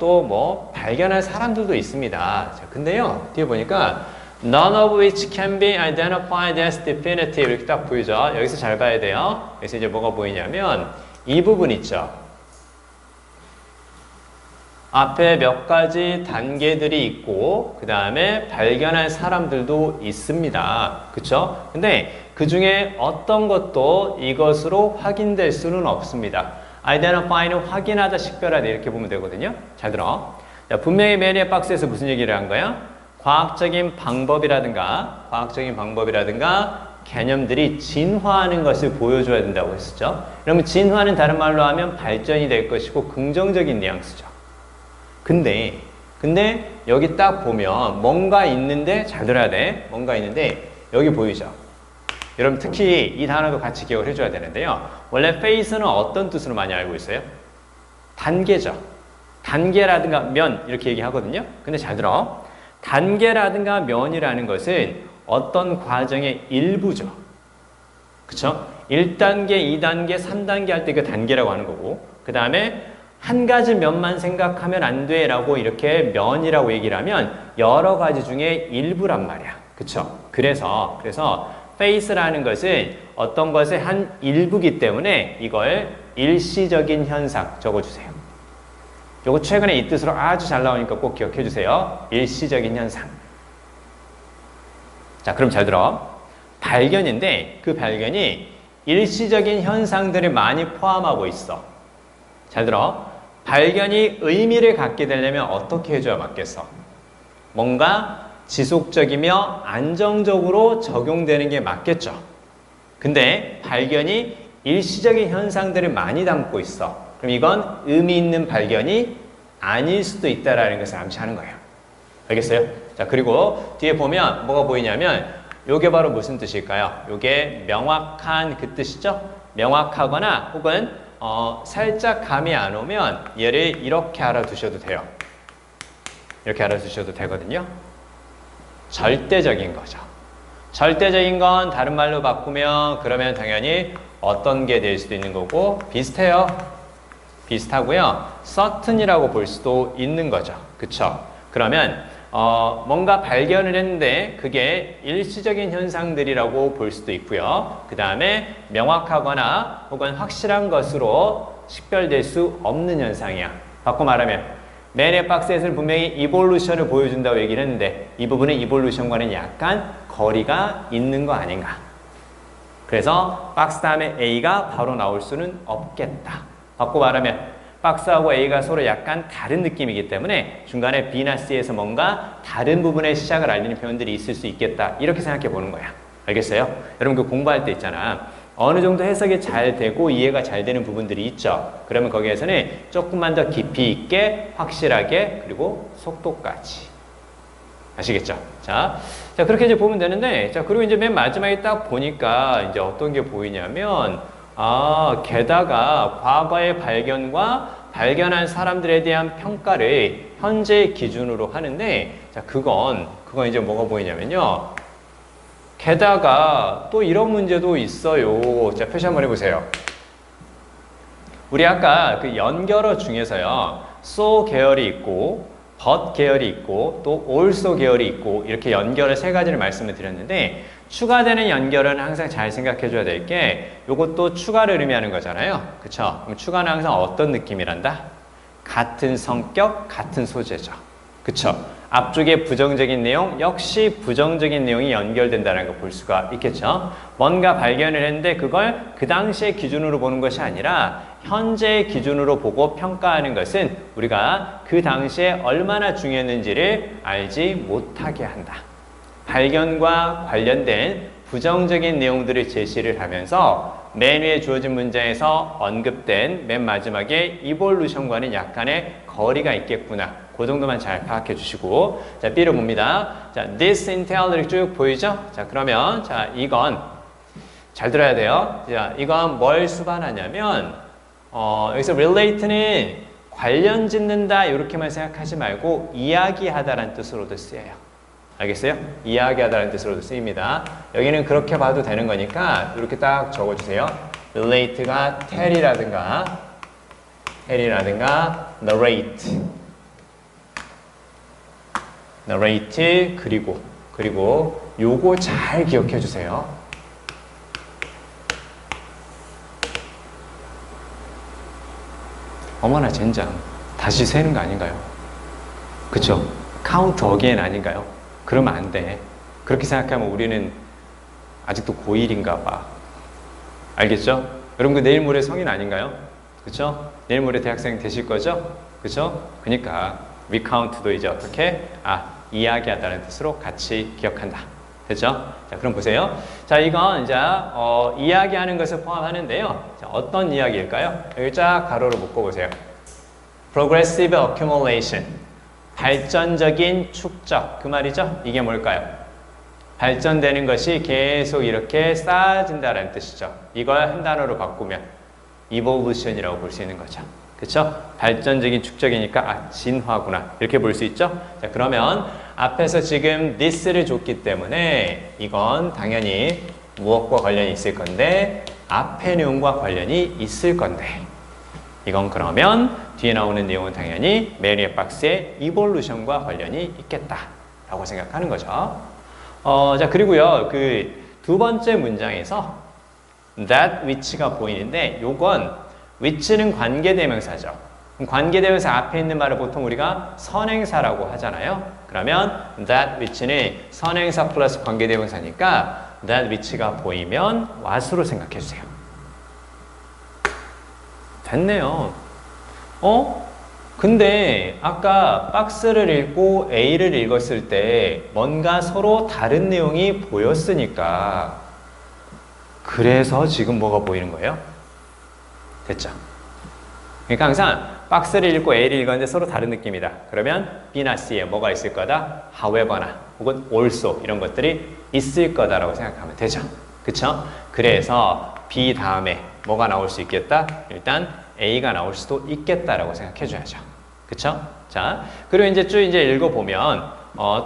또 뭐 발견할 사람들도 있습니다. 자 근데요 뒤에 보니까 None of which can be identified as definitive 이렇게 딱 보이죠. 여기서 잘 봐야 돼요. 여기서 이제 뭐가 보이냐면 이 부분 있죠. 앞에 몇 가지 단계들이 있고 그 다음에 발견할 사람들도 있습니다. 그쵸? 근데 그 중에 어떤 것도 이것으로 확인될 수는 없습니다. identify는 확인하다, 식별하다 이렇게 보면 되거든요. 잘 들어. 자, 분명히 맨 위에 박스에서 무슨 얘기를 한 거야? 과학적인 방법이라든가 개념들이 진화하는 것을 보여줘야 된다고 했었죠. 그러면 진화는 다른 말로 하면 발전이 될 것이고 긍정적인 뉘앙스죠. 근데 여기 딱 보면 뭔가 있는데 잘 들어야 돼. 뭔가 있는데 여기 보이죠. 여러분 특히 이 단어도 같이 기억을 해줘야 되는데요. 원래 phase는 어떤 뜻으로 많이 알고 있어요? 단계죠. 단계라든가 면 이렇게 얘기하거든요. 근데 잘 들어. 단계라든가 면이라는 것은 어떤 과정의 일부죠. 그쵸? 1단계, 2단계, 3단계 할 때 그 단계라고 하는 거고 그 다음에 한 가지 면만 생각하면 안 돼 라고 이렇게 면이라고 얘기를 하면 여러 가지 중에 일부란 말이야. 그쵸? 그래서 phase라는 것은 어떤 것의 한 일부기 때문에 이걸 일시적인 현상 적어주세요. 요거 최근에 이 뜻으로 아주 잘 나오니까 꼭 기억해 주세요. 일시적인 현상. 자, 그럼 잘 들어. 발견인데 그 발견이 일시적인 현상들을 많이 포함하고 있어. 잘 들어. 발견이 의미를 갖게 되려면 어떻게 해줘야 맞겠어? 뭔가 지속적이며 안정적으로 적용되는 게 맞겠죠. 근데 발견이 일시적인 현상들을 많이 담고 있어. 그럼 이건 의미 있는 발견이 아닐 수도 있다라는 것을 암시하는 거예요. 알겠어요? 자, 그리고 뒤에 보면 뭐가 보이냐면 요게 바로 무슨 뜻일까요? 요게 명확한 그 뜻이죠? 명확하거나 혹은 살짝 감이 안 오면 얘를 이렇게 알아두셔도 돼요. 이렇게 알아두셔도 되거든요. 절대적인 거죠. 절대적인 건 다른 말로 바꾸면 그러면 당연히 어떤 게 될 수도 있는 거고 비슷해요. 비슷하고요. certain이라고 볼 수도 있는 거죠. 그쵸? 그러면 뭔가 발견을 했는데 그게 일시적인 현상들이라고 볼 수도 있고요. 그 다음에 명확하거나 혹은 확실한 것으로 식별될 수 없는 현상이야. 바꿔 말하면 맨의 박스에서는 분명히 이볼루션을 보여준다고 얘기를 했는데 이 부분은 이볼루션과는 약간 거리가 있는 거 아닌가. 그래서 박스 다음에 A가 바로 나올 수는 없겠다. 바꿔 말하면 박스하고 A가 서로 약간 다른 느낌이기 때문에 중간에 B나 C에서 뭔가 다른 부분의 시작을 알리는 표현들이 있을 수 있겠다. 이렇게 생각해 보는 거야. 알겠어요? 여러분 그 공부할 때 있잖아. 어느 정도 해석이 잘 되고 이해가 잘 되는 부분들이 있죠. 그러면 거기에서는 조금만 더 깊이 있게 확실하게 그리고 속도까지. 아시겠죠? 자, 그렇게 이제 보면 되는데 자, 그리고 이제 맨 마지막에 딱 보니까 이제 어떤 게 보이냐면 게다가 과거의 발견과 발견한 사람들에 대한 평가를 현재 기준으로 하는데, 자, 그건 이제 뭐가 보이냐면요. 게다가 또 이런 문제도 있어요. 자, 표시 한번 해보세요. 우리 아까 그 연결어 중에서요. so 계열이 있고, but 계열이 있고, 또 also 계열이 있고, 이렇게 연결을 세 가지를 말씀을 드렸는데, 추가되는 연결은 항상 잘 생각해 줘야 될 게 요것도 추가를 의미하는 거잖아요. 그쵸? 그럼 추가는 항상 어떤 느낌이란다? 같은 성격, 같은 소재죠. 그쵸? 앞쪽에 부정적인 내용 역시 부정적인 내용이 연결된다는 걸 볼 수가 있겠죠. 뭔가 발견을 했는데 그걸 그 당시의 기준으로 보는 것이 아니라 현재의 기준으로 보고 평가하는 것은 우리가 그 당시에 얼마나 중요했는지를 알지 못하게 한다. 발견과 관련된 부정적인 내용들을 제시를 하면서 맨 위에 주어진 문장에서 언급된 맨 마지막에 이볼루션과는 약간의 거리가 있겠구나. 그 정도만 잘 파악해 주시고, 자, B를 봅니다. 자, this entail을 쭉 보이죠? 자, 그러면 자, 이건 잘 들어야 돼요. 자, 이건 뭘 수반하냐면 여기서 relate는 관련 짓는다 이렇게만 생각하지 말고 이야기하다라는 뜻으로도 쓰여요. 알겠어요? 이야기하다라는 뜻으로도 쓰입니다. 여기는 그렇게 봐도 되는 거니까 이렇게 딱 적어주세요. relate가 tell이라든가 narrate 그리고 요거 잘 기억해 주세요. 어머나 젠장. 다시 세는 거 아닌가요? 그쵸? count again 아닌가요? 그러면 안 돼. 그렇게 생각하면 우리는 아직도 고1인가 봐. 알겠죠? 여러분 그 내일 모레 성인 아닌가요? 그쵸? 내일 모레 대학생 되실 거죠? 그쵸? 그러니까 recount도 이제 어떻게? 이야기하다는 뜻으로 같이 기억한다. 됐죠? 자, 그럼 보세요. 자, 이건 이제 이야기하는 것을 포함하는데요. 자, 어떤 이야기일까요? 여기 쫙 가로로 묶어보세요. Progressive accumulation. 발전적인 축적. 그 말이죠? 이게 뭘까요? 발전되는 것이 계속 이렇게 쌓아진다는 뜻이죠. 이걸 한 단어로 바꾸면 evolution이라고 볼 수 있는 거죠. 그쵸? 발전적인 축적이니까 진화구나. 이렇게 볼 수 있죠? 자, 그러면 앞에서 지금 this를 줬기 때문에 이건 당연히 무엇과 관련이 있을 건데 앞의 내용과 관련이 있을 건데 이건 그러면 뒤에 나오는 내용은 당연히 메리의 박스의 evolution과 관련이 있겠다라고 생각하는 거죠. 자, 그리고요, 그 두 번째 문장에서 that which가 보이는데 요건 which는 관계대명사죠. 관계대명사 앞에 있는 말을 보통 우리가 선행사라고 하잖아요. 그러면 that which는 선행사 플러스 관계대명사니까 that which가 보이면 what으로 생각해 주세요. 됐네요. 근데 아까 박스를 읽고 A를 읽었을 때 뭔가 서로 다른 내용이 보였으니까 그래서 지금 뭐가 보이는 거예요? 됐죠? 그러니까 항상 박스를 읽고 A를 읽었는데 서로 다른 느낌이다. 그러면 B나 C에 뭐가 있을 거다? however나 혹은 also 이런 것들이 있을 거다라고 생각하면 되죠. 그쵸? 그래서 B 다음에 뭐가 나올 수 있겠다? 일단 A가 나올 수도 있겠다라고 생각해줘야죠. 그쵸? 자, 그리고 이제 쭉 이제 읽어보면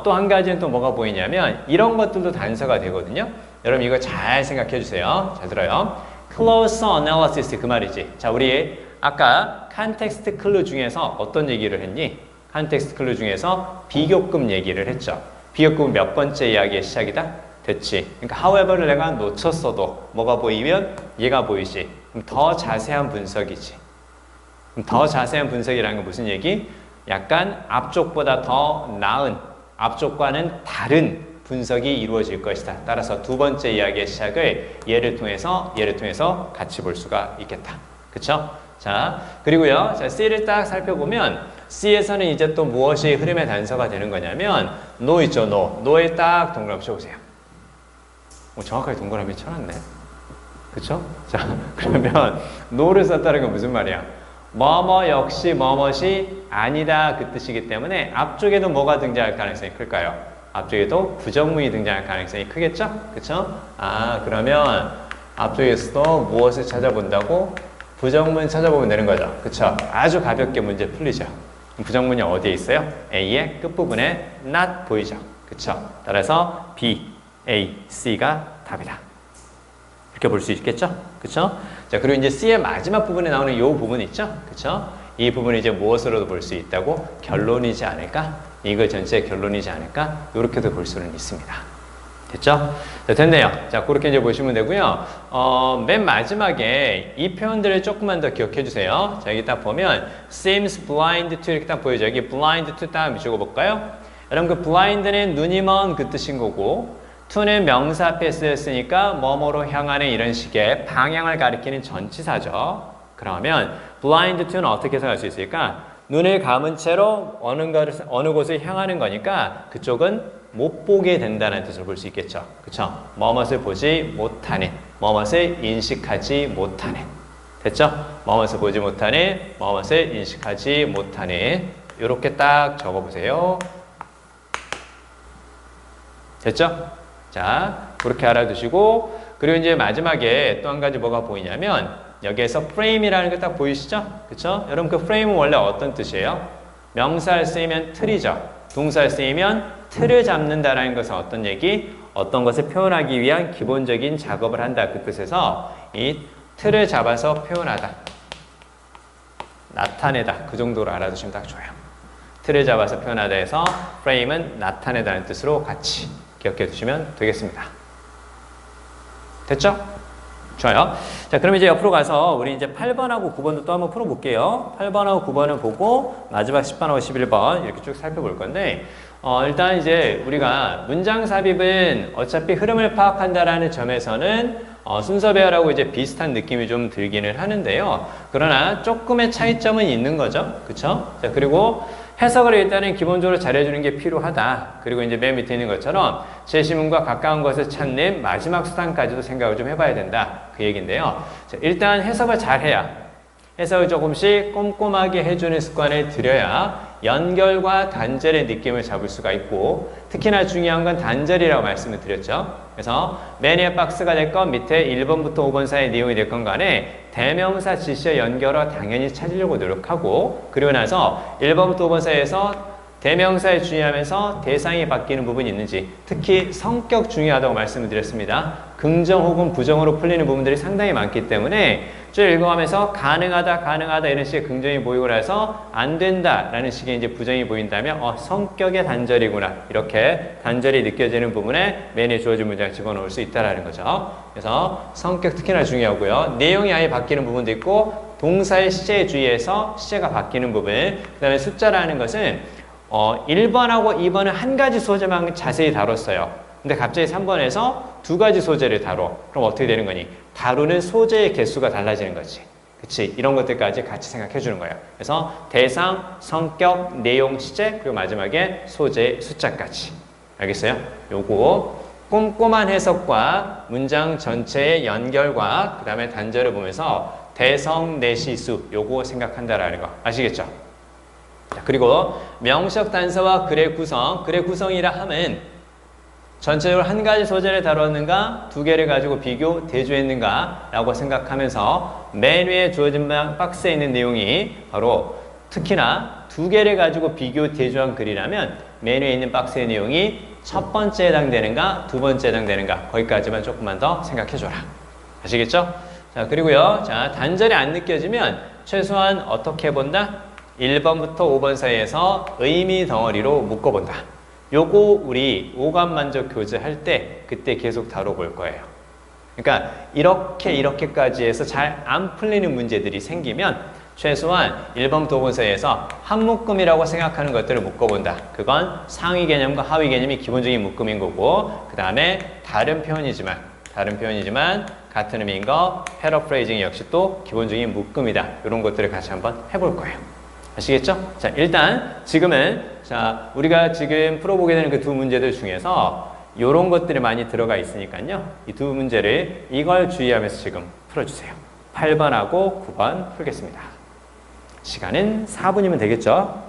또 한 가지는 또 뭐가 보이냐면 이런 것들도 단서가 되거든요. 여러분 이거 잘 생각해 주세요. 잘 들어요. closer analysis 그 말이지. 자, 우리 아까 context clue 중에서 어떤 얘기를 했니? context clue 중에서 비교급 얘기를 했죠. 비교급은 몇 번째 이야기의 시작이다? 됐지. 그러니까 however를 내가 놓쳤어도 뭐가 보이면 얘가 보이지. 그럼 더 자세한 분석이지. 그럼 더 자세한 분석이라는 건 무슨 얘기? 약간 앞쪽보다 더 나은, 앞쪽과는 다른 분석이 이루어질 것이다. 따라서 두 번째 이야기의 시작을 얘를 통해서 같이 볼 수가 있겠다. 그쵸? 자, 그리고요. 자, C를 딱 살펴보면 C에서는 이제 또 무엇이 흐름의 단서가 되는 거냐면 no 있죠, no. no에 딱 동그라미 쳐보세요. 정확하게 동그라미 쳐놨네. 그쵸? 자, 그러면 no를 썼다는 건 무슨 말이야? 뭐뭐 역시 뭐뭇이 아니다 그 뜻이기 때문에 앞쪽에도 뭐가 등장할 가능성이 클까요? 앞쪽에도 부정문이 등장할 가능성이 크겠죠? 그쵸? 아, 그러면 앞쪽에서도 무엇을 찾아본다고? 부정문 찾아보면 되는 거죠. 그쵸? 아주 가볍게 문제 풀리죠. 부정문이 어디에 있어요? A의 끝부분에 not 보이죠? 그쵸? 따라서 B, A, C가 답이다. 이렇게 볼 수 있겠죠? 그쵸? 자, 그리고 이제 C의 마지막 부분에 나오는 이 부분 있죠? 그쵸? 이 부분이 이제 무엇으로도 볼 수 있다고? 결론이지 않을까? 이거 전체의 결론이지 않을까? 이렇게도 볼 수는 있습니다. 됐죠? 자, 됐네요. 자, 그렇게 이제 보시면 되고요. 맨 마지막에 이 표현들을 조금만 더 기억해 주세요. 자, 여기 딱 보면 seems blind to 이렇게 딱 보이죠? 여기 blind to 딱 적어볼까요? 여러분, 그 blind는 눈이 먼 그 뜻인 거고 to는 명사 앞에 쓰였으니까 뭐뭐로 향하는 이런 식의 방향을 가리키는 전치사죠. 그러면 blind to는 어떻게 해석할 수 있을까? 눈을 감은 채로 어느 곳을 향하는 거니까 그쪽은 못 보게 된다는 뜻을 볼 수 있겠죠. 그쵸? 뭐뭇을 보지 못하는, 뭐뭇을 인식하지 못하는. 됐죠? 뭐뭇을 보지 못하는, 뭐뭇을 인식하지 못하는. 이렇게 딱 적어보세요. 됐죠? 자, 그렇게 알아두시고, 그리고 이제 마지막에 또 한 가지 뭐가 보이냐면, 여기에서 frame이라는 게 딱 보이시죠? 그쵸? 여러분 그 frame은 원래 어떤 뜻이에요? 명사를 쓰이면 틀이죠. 동사를 쓰이면 틀을 잡는다라는 것은 어떤 얘기? 어떤 것을 표현하기 위한 기본적인 작업을 한다. 그 뜻에서 이 틀을 잡아서 표현하다. 나타내다. 그 정도로 알아두시면 딱 좋아요. 틀을 잡아서 표현하다 해서 frame은 나타내다는 뜻으로 같이 기억해 두시면 되겠습니다. 됐죠? 좋아요. 자, 그럼 이제 옆으로 가서 우리 이제 8번하고 9번도 또 한번 풀어볼게요. 8번하고 9번을 보고 마지막 10번하고 11번 이렇게 쭉 살펴볼 건데 일단 이제 우리가 문장 삽입은 어차피 흐름을 파악한다라는 점에서는 순서 배열하고 이제 비슷한 느낌이 좀 들기는 하는데요. 그러나 조금의 차이점은 있는 거죠. 그쵸? 자, 그리고 해석을 일단은 기본적으로 잘해주는 게 필요하다. 그리고 이제 맨 밑에 있는 것처럼 제시문과 가까운 것을 찾는 마지막 수단까지도 생각을 좀 해봐야 된다. 그 얘기인데요. 자, 일단 해석을 잘해야 해석을 조금씩 꼼꼼하게 해주는 습관을 들여야 연결과 단절의 느낌을 잡을 수가 있고 특히나 중요한 건 단절이라고 말씀을 드렸죠. 그래서 맨 위에 박스가 될 건 밑에 1번부터 5번 사이의 내용이 될 건 간에 대명사 지시의 연결어 당연히 찾으려고 노력하고 그리고 나서 1번부터 5번 사이에서 대명사에 주의하면서 대상이 바뀌는 부분이 있는지 특히 성격 중요하다고 말씀을 드렸습니다. 긍정 혹은 부정으로 풀리는 부분들이 상당히 많기 때문에 쭉 읽어가면서 가능하다 이런 식의 긍정이 보이고 나서 안 된다라는 식의 이제 부정이 보인다면 성격의 단절이구나 이렇게 단절이 느껴지는 부분에 맨에 주어진 문장을 집어넣을 수 있다라는 거죠. 그래서 성격 특히나 중요하고요. 내용이 아예 바뀌는 부분도 있고 동사의 시제에 주의해서 시제가 바뀌는 부분 그 다음에 숫자라는 것은 1번하고 2번은 한 가지 소재만 자세히 다뤘어요. 근데 갑자기 3번에서 두 가지 소재를 다뤄. 그럼 어떻게 되는 거니? 다루는 소재의 개수가 달라지는 거지. 그치? 이런 것들까지 같이 생각해 주는 거예요. 그래서 대상, 성격, 내용, 시제, 그리고 마지막에 소재, 숫자까지. 알겠어요? 요거 꼼꼼한 해석과 문장 전체의 연결과 그 다음에 단절을 보면서 대성내시수 요거 생각한다라는 거 아시겠죠? 자, 그리고 명적 단서와 글의 구성, 글의 구성이라 함은 전체적으로 한 가지 소재를 다뤘는가, 두 개를 가지고 비교, 대조했는가 라고 생각하면서 맨 위에 주어진 박스에 있는 내용이 바로 특히나 두 개를 가지고 비교, 대조한 글이라면 맨 위에 있는 박스의 내용이 첫 번째에 해당되는가, 두 번째에 해당되는가 거기까지만 조금만 더 생각해줘라. 아시겠죠? 자, 그리고요. 자, 단절이 안 느껴지면 최소한 어떻게 본다? 1번부터 5번 사이에서 의미 덩어리로 묶어본다. 요거 우리 오감만족 교재 할 때 그때 계속 다뤄볼 거예요. 그러니까 이렇게까지 해서 잘 안 풀리는 문제들이 생기면 최소한 1번부터 5번 사이에서 한 묶음이라고 생각하는 것들을 묶어본다. 그건 상위 개념과 하위 개념이 기본적인 묶음인 거고 그 다음에 다른 표현이지만 같은 의미인 거 패러프레이징 역시 또 기본적인 묶음이다. 이런 것들을 같이 한번 해볼 거예요. 아시겠죠? 자, 일단 지금은 자, 우리가 지금 풀어보게 되는 그 두 문제들 중에서 이런 것들이 많이 들어가 있으니까요. 이 두 문제를 이걸 주의하면서 지금 풀어주세요. 8번하고 9번 풀겠습니다. 시간은 4분이면 되겠죠?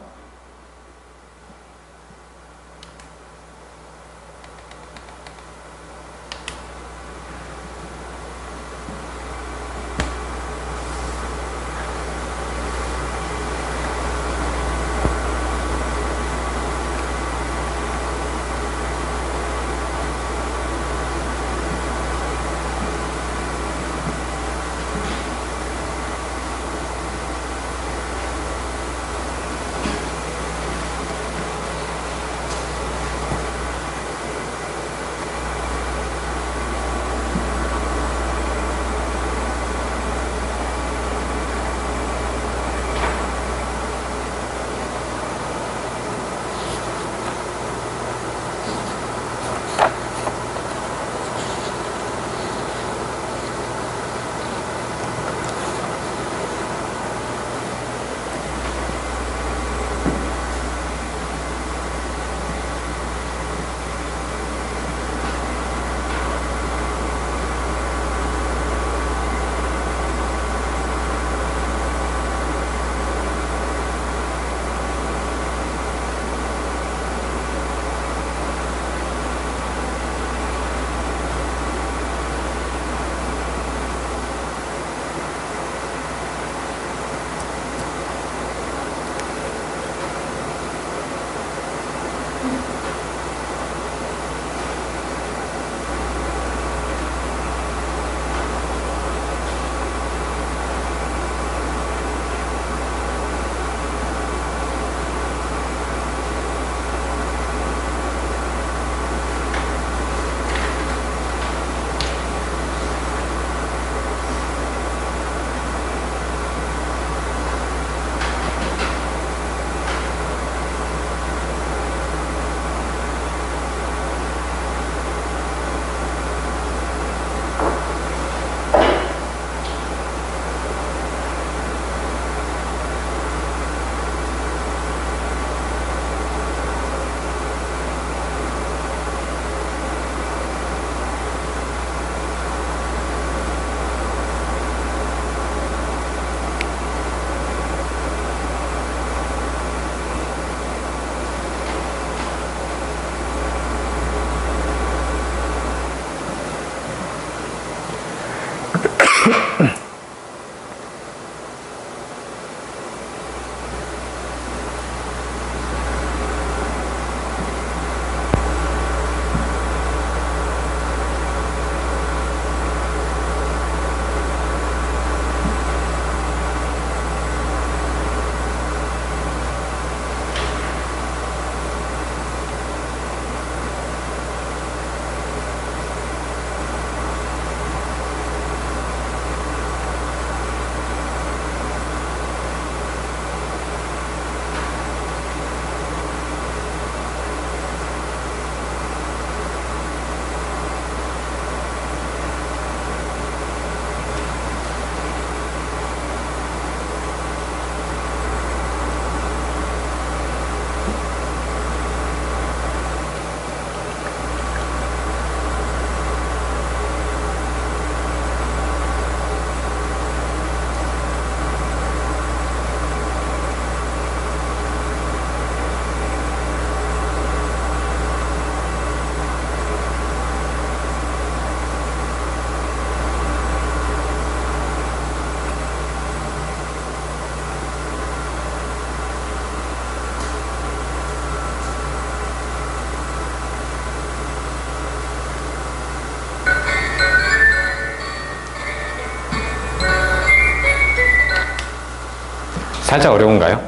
살짝 어려운가요?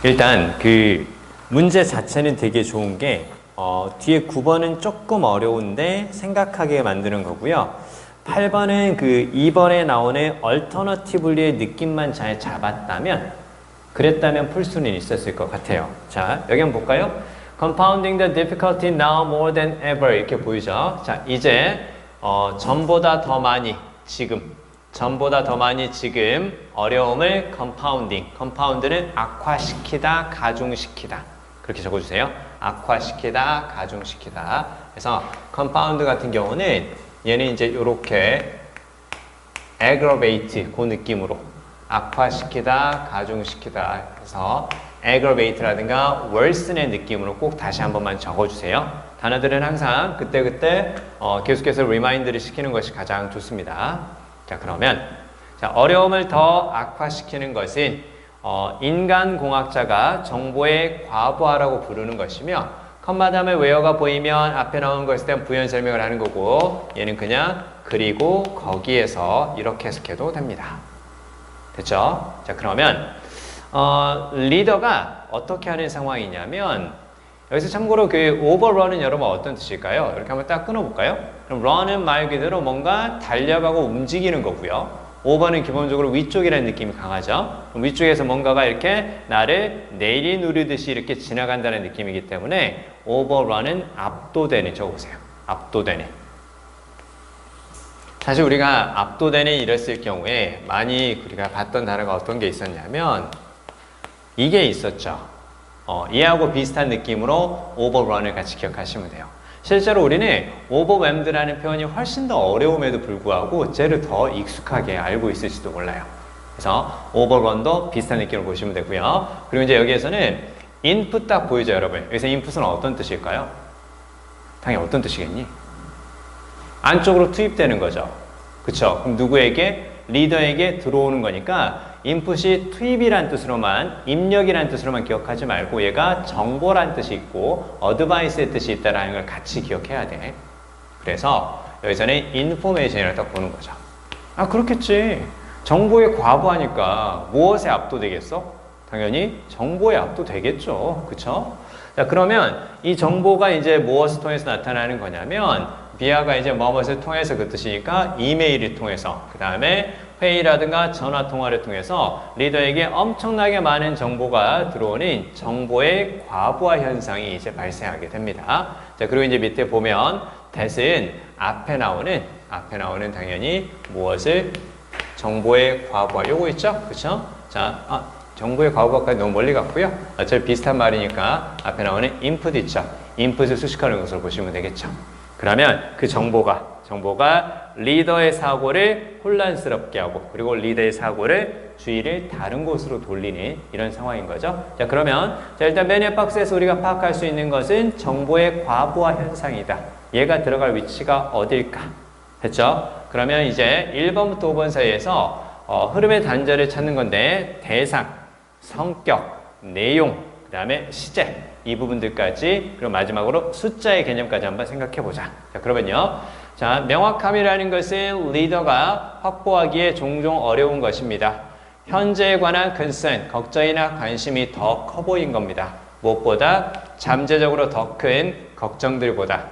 일단 그 문제 자체는 되게 좋은 게 뒤에 9번은 조금 어려운데 생각하게 만드는 거고요. 8번은 그 2번에 나오는 얼터너티블리의 느낌만 잘 잡았다면 그랬다면 풀 수는 있었을 것 같아요. 자, 여기 한번 볼까요? Compounding the difficulty now more than ever 이렇게 보이죠? 자, 이제 전보다 더 많이 지금 전보다 더 많이 지금 어려움을 compound는 악화시키다, 가중시키다 그렇게 적어주세요. 악화시키다, 가중시키다. 그래서 compound 같은 경우는 얘는 이제 이렇게 aggravate 그 느낌으로 악화시키다, 가중시키다. 그래서 aggravate라든가 worsen의 느낌으로 꼭 다시 한 번만 적어주세요. 단어들은 항상 그때그때 계속해서 리마인드를 시키는 것이 가장 좋습니다. 자, 그러면 자, 어려움을 더 악화시키는 것은 인간공학자가 정보의 과부하라고 부르는 것이며 컴마 다음에 where가 보이면 앞에 나온 것에 대한 부연 설명을 하는 거고 얘는 그냥 그리고 거기에서 이렇게 해석해도 됩니다. 됐죠? 자, 그러면 리더가 어떻게 하는 상황이냐면 여기서 참고로 그 overrun은 여러분 어떤 뜻일까요? 이렇게 한번 딱 끊어볼까요? 그럼 run은 말 그대로 뭔가 달려가고 움직이는 거고요. over는 기본적으로 위쪽이라는 느낌이 강하죠. 그럼 위쪽에서 뭔가가 이렇게 나를 내리누르듯이 이렇게 지나간다는 느낌이기 때문에 overrun은 압도되는, 적어보세요. 압도되는. 사실 우리가 압도되는 이랬을 경우에 많이 우리가 봤던 단어가 어떤 게 있었냐면 이게 있었죠. 얘하고 비슷한 느낌으로 overrun을 같이 기억하시면 돼요. 실제로 우리는 overwhelmed라는 표현이 훨씬 더 어려움에도 불구하고 쟤를 더 익숙하게 알고 있을지도 몰라요. 그래서 overrun도 비슷한 느낌으로 보시면 되고요. 그리고 이제 여기에서는 input 딱 보이죠, 여러분? 여기서 input은 어떤 뜻일까요? 당연히 어떤 뜻이겠니? 안쪽으로 투입되는 거죠. 그쵸? 그럼 누구에게? 리더에게 들어오는 거니까 인풋이 투입이란 뜻으로만, 입력이란 뜻으로만 기억하지 말고 얘가 정보란 뜻이 있고 어드바이스의 뜻이 있다는 걸 같이 기억해야 돼. 그래서 여기서는 인포메이션이라고 딱 보는 거죠. 아, 그렇겠지. 정보에 과부하니까 무엇에 압도되겠어? 당연히 정보에 압도되겠죠. 그쵸? 자, 그러면 이 정보가 이제 무엇을 통해서 나타나는 거냐면 비아가 이제 무엇을 통해서 그 뜻이니까 이메일을 통해서 그 다음에 회의라든가 전화 통화를 통해서 리더에게 엄청나게 많은 정보가 들어오는 정보의 과부하 현상이 이제 발생하게 됩니다. 자, 그리고 이제 밑에 보면 that은 앞에 나오는 당연히 무엇을 정보의 과부하 요거 있죠? 그쵸? 자, 정보의 과부하까지 너무 멀리 갔고요. 어차피 비슷한 말이니까 앞에 나오는 input 있죠? input을 수식하는 것으로 보시면 되겠죠. 그러면 그 정보가 리더의 사고를 혼란스럽게 하고 그리고 리더의 사고를 주의를 다른 곳으로 돌리는 이런 상황인 거죠. 자, 그러면 일단 메뉴 박스에서 우리가 파악할 수 있는 것은 정보의 과부하 현상이다. 얘가 들어갈 위치가 어딜까? 됐죠? 그러면 이제 1번부터 5번 사이에서 흐름의 단절을 찾는 건데 대상, 성격, 내용, 그 다음에 시제 이 부분들까지 그리고 마지막으로 숫자의 개념까지 한번 생각해 보자. 자, 그러면요. 자, 명확함이라는 것은 리더가 확보하기에 종종 어려운 것입니다. 현재에 관한 concern, 걱정이나 관심이 더 커 보인 겁니다. 무엇보다 잠재적으로 더 큰 걱정들보다.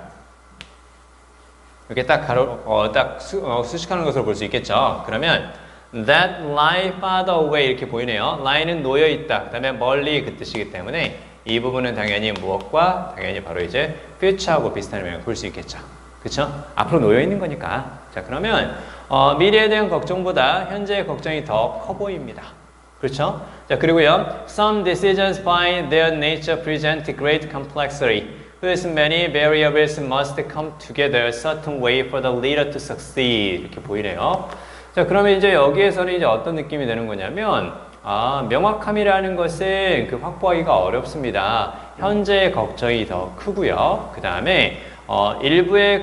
이렇게 딱 수식하는 것으로 볼 수 있겠죠. 그러면 that lie farther away 이렇게 보이네요. lie는 놓여 있다. 그 다음에 멀리 그 뜻이기 때문에 이 부분은 당연히 무엇과 당연히 바로 이제 future하고 비슷한 의미를 볼 수 있겠죠. 그쵸? 앞으로 놓여 있는 거니까. 자, 그러면 미래에 대한 걱정보다 현재의 걱정이 더 커 보입니다. 그렇죠? 자, 그리고요. Some decisions by their nature present great complexity, whose many variables must come together a certain way for the leader to succeed. 이렇게 보이네요. 자, 그러면 이제 여기에서는 이제 어떤 느낌이 되는 거냐면 명확함이라는 것은 그 확보하기가 어렵습니다. 현재의 걱정이 더 크고요. 그 다음에 일부의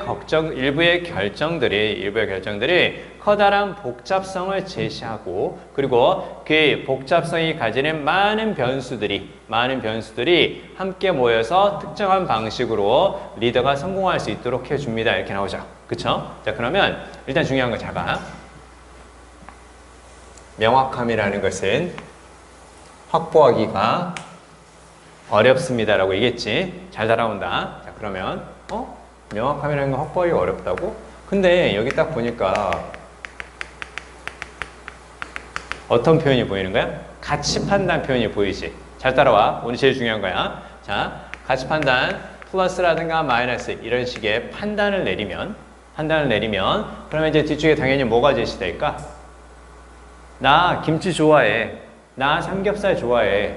결정들이 커다란 복잡성을 제시하고 그리고 그 복잡성이 가지는 많은 변수들이 함께 모여서 특정한 방식으로 리더가 성공할 수 있도록 해줍니다. 이렇게 나오죠. 그쵸? 자, 그러면 일단 중요한 거 잘 봐. 명확함이라는 것은 확보하기가 어렵습니다라고 얘기했지. 잘 따라온다. 자, 그러면 명확함이라는 건 확보하기가 어렵다고? 근데 여기 딱 보니까 어떤 표현이 보이는 거야? 가치 판단 표현이 보이지. 잘 따라와. 오늘 제일 중요한 거야. 자, 가치 판단 플러스라든가 마이너스 이런 식의 판단을 내리면 그러면 이제 뒤쪽에 당연히 뭐가 제시될까? 나 김치 좋아해. 나 삼겹살 좋아해.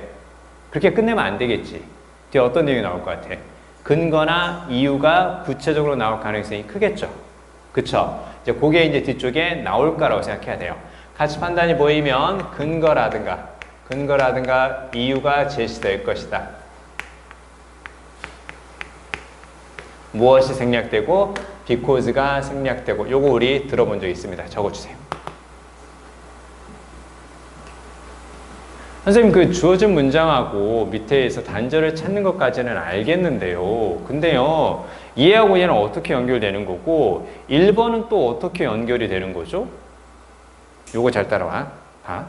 그렇게 끝내면 안 되겠지. 뒤에 어떤 내용이 나올 것 같아? 근거나 이유가 구체적으로 나올 가능성이 크겠죠. 그쵸? 이제 그게 이제 뒤쪽에 나올 거라고 생각해야 돼요. 가치 판단이 보이면 근거라든가 이유가 제시될 것이다. 무엇이 생략되고 because가 생략되고 요거 우리 들어본 적 있습니다. 적어주세요. 선생님 그 주어진 문장하고 밑에서 단절을 찾는 것까지는 알겠는데요. 근데요. 얘하고 얘는 어떻게 연결되는 거고 1번은 또 어떻게 연결이 되는 거죠? 요거 잘 따라와. 봐.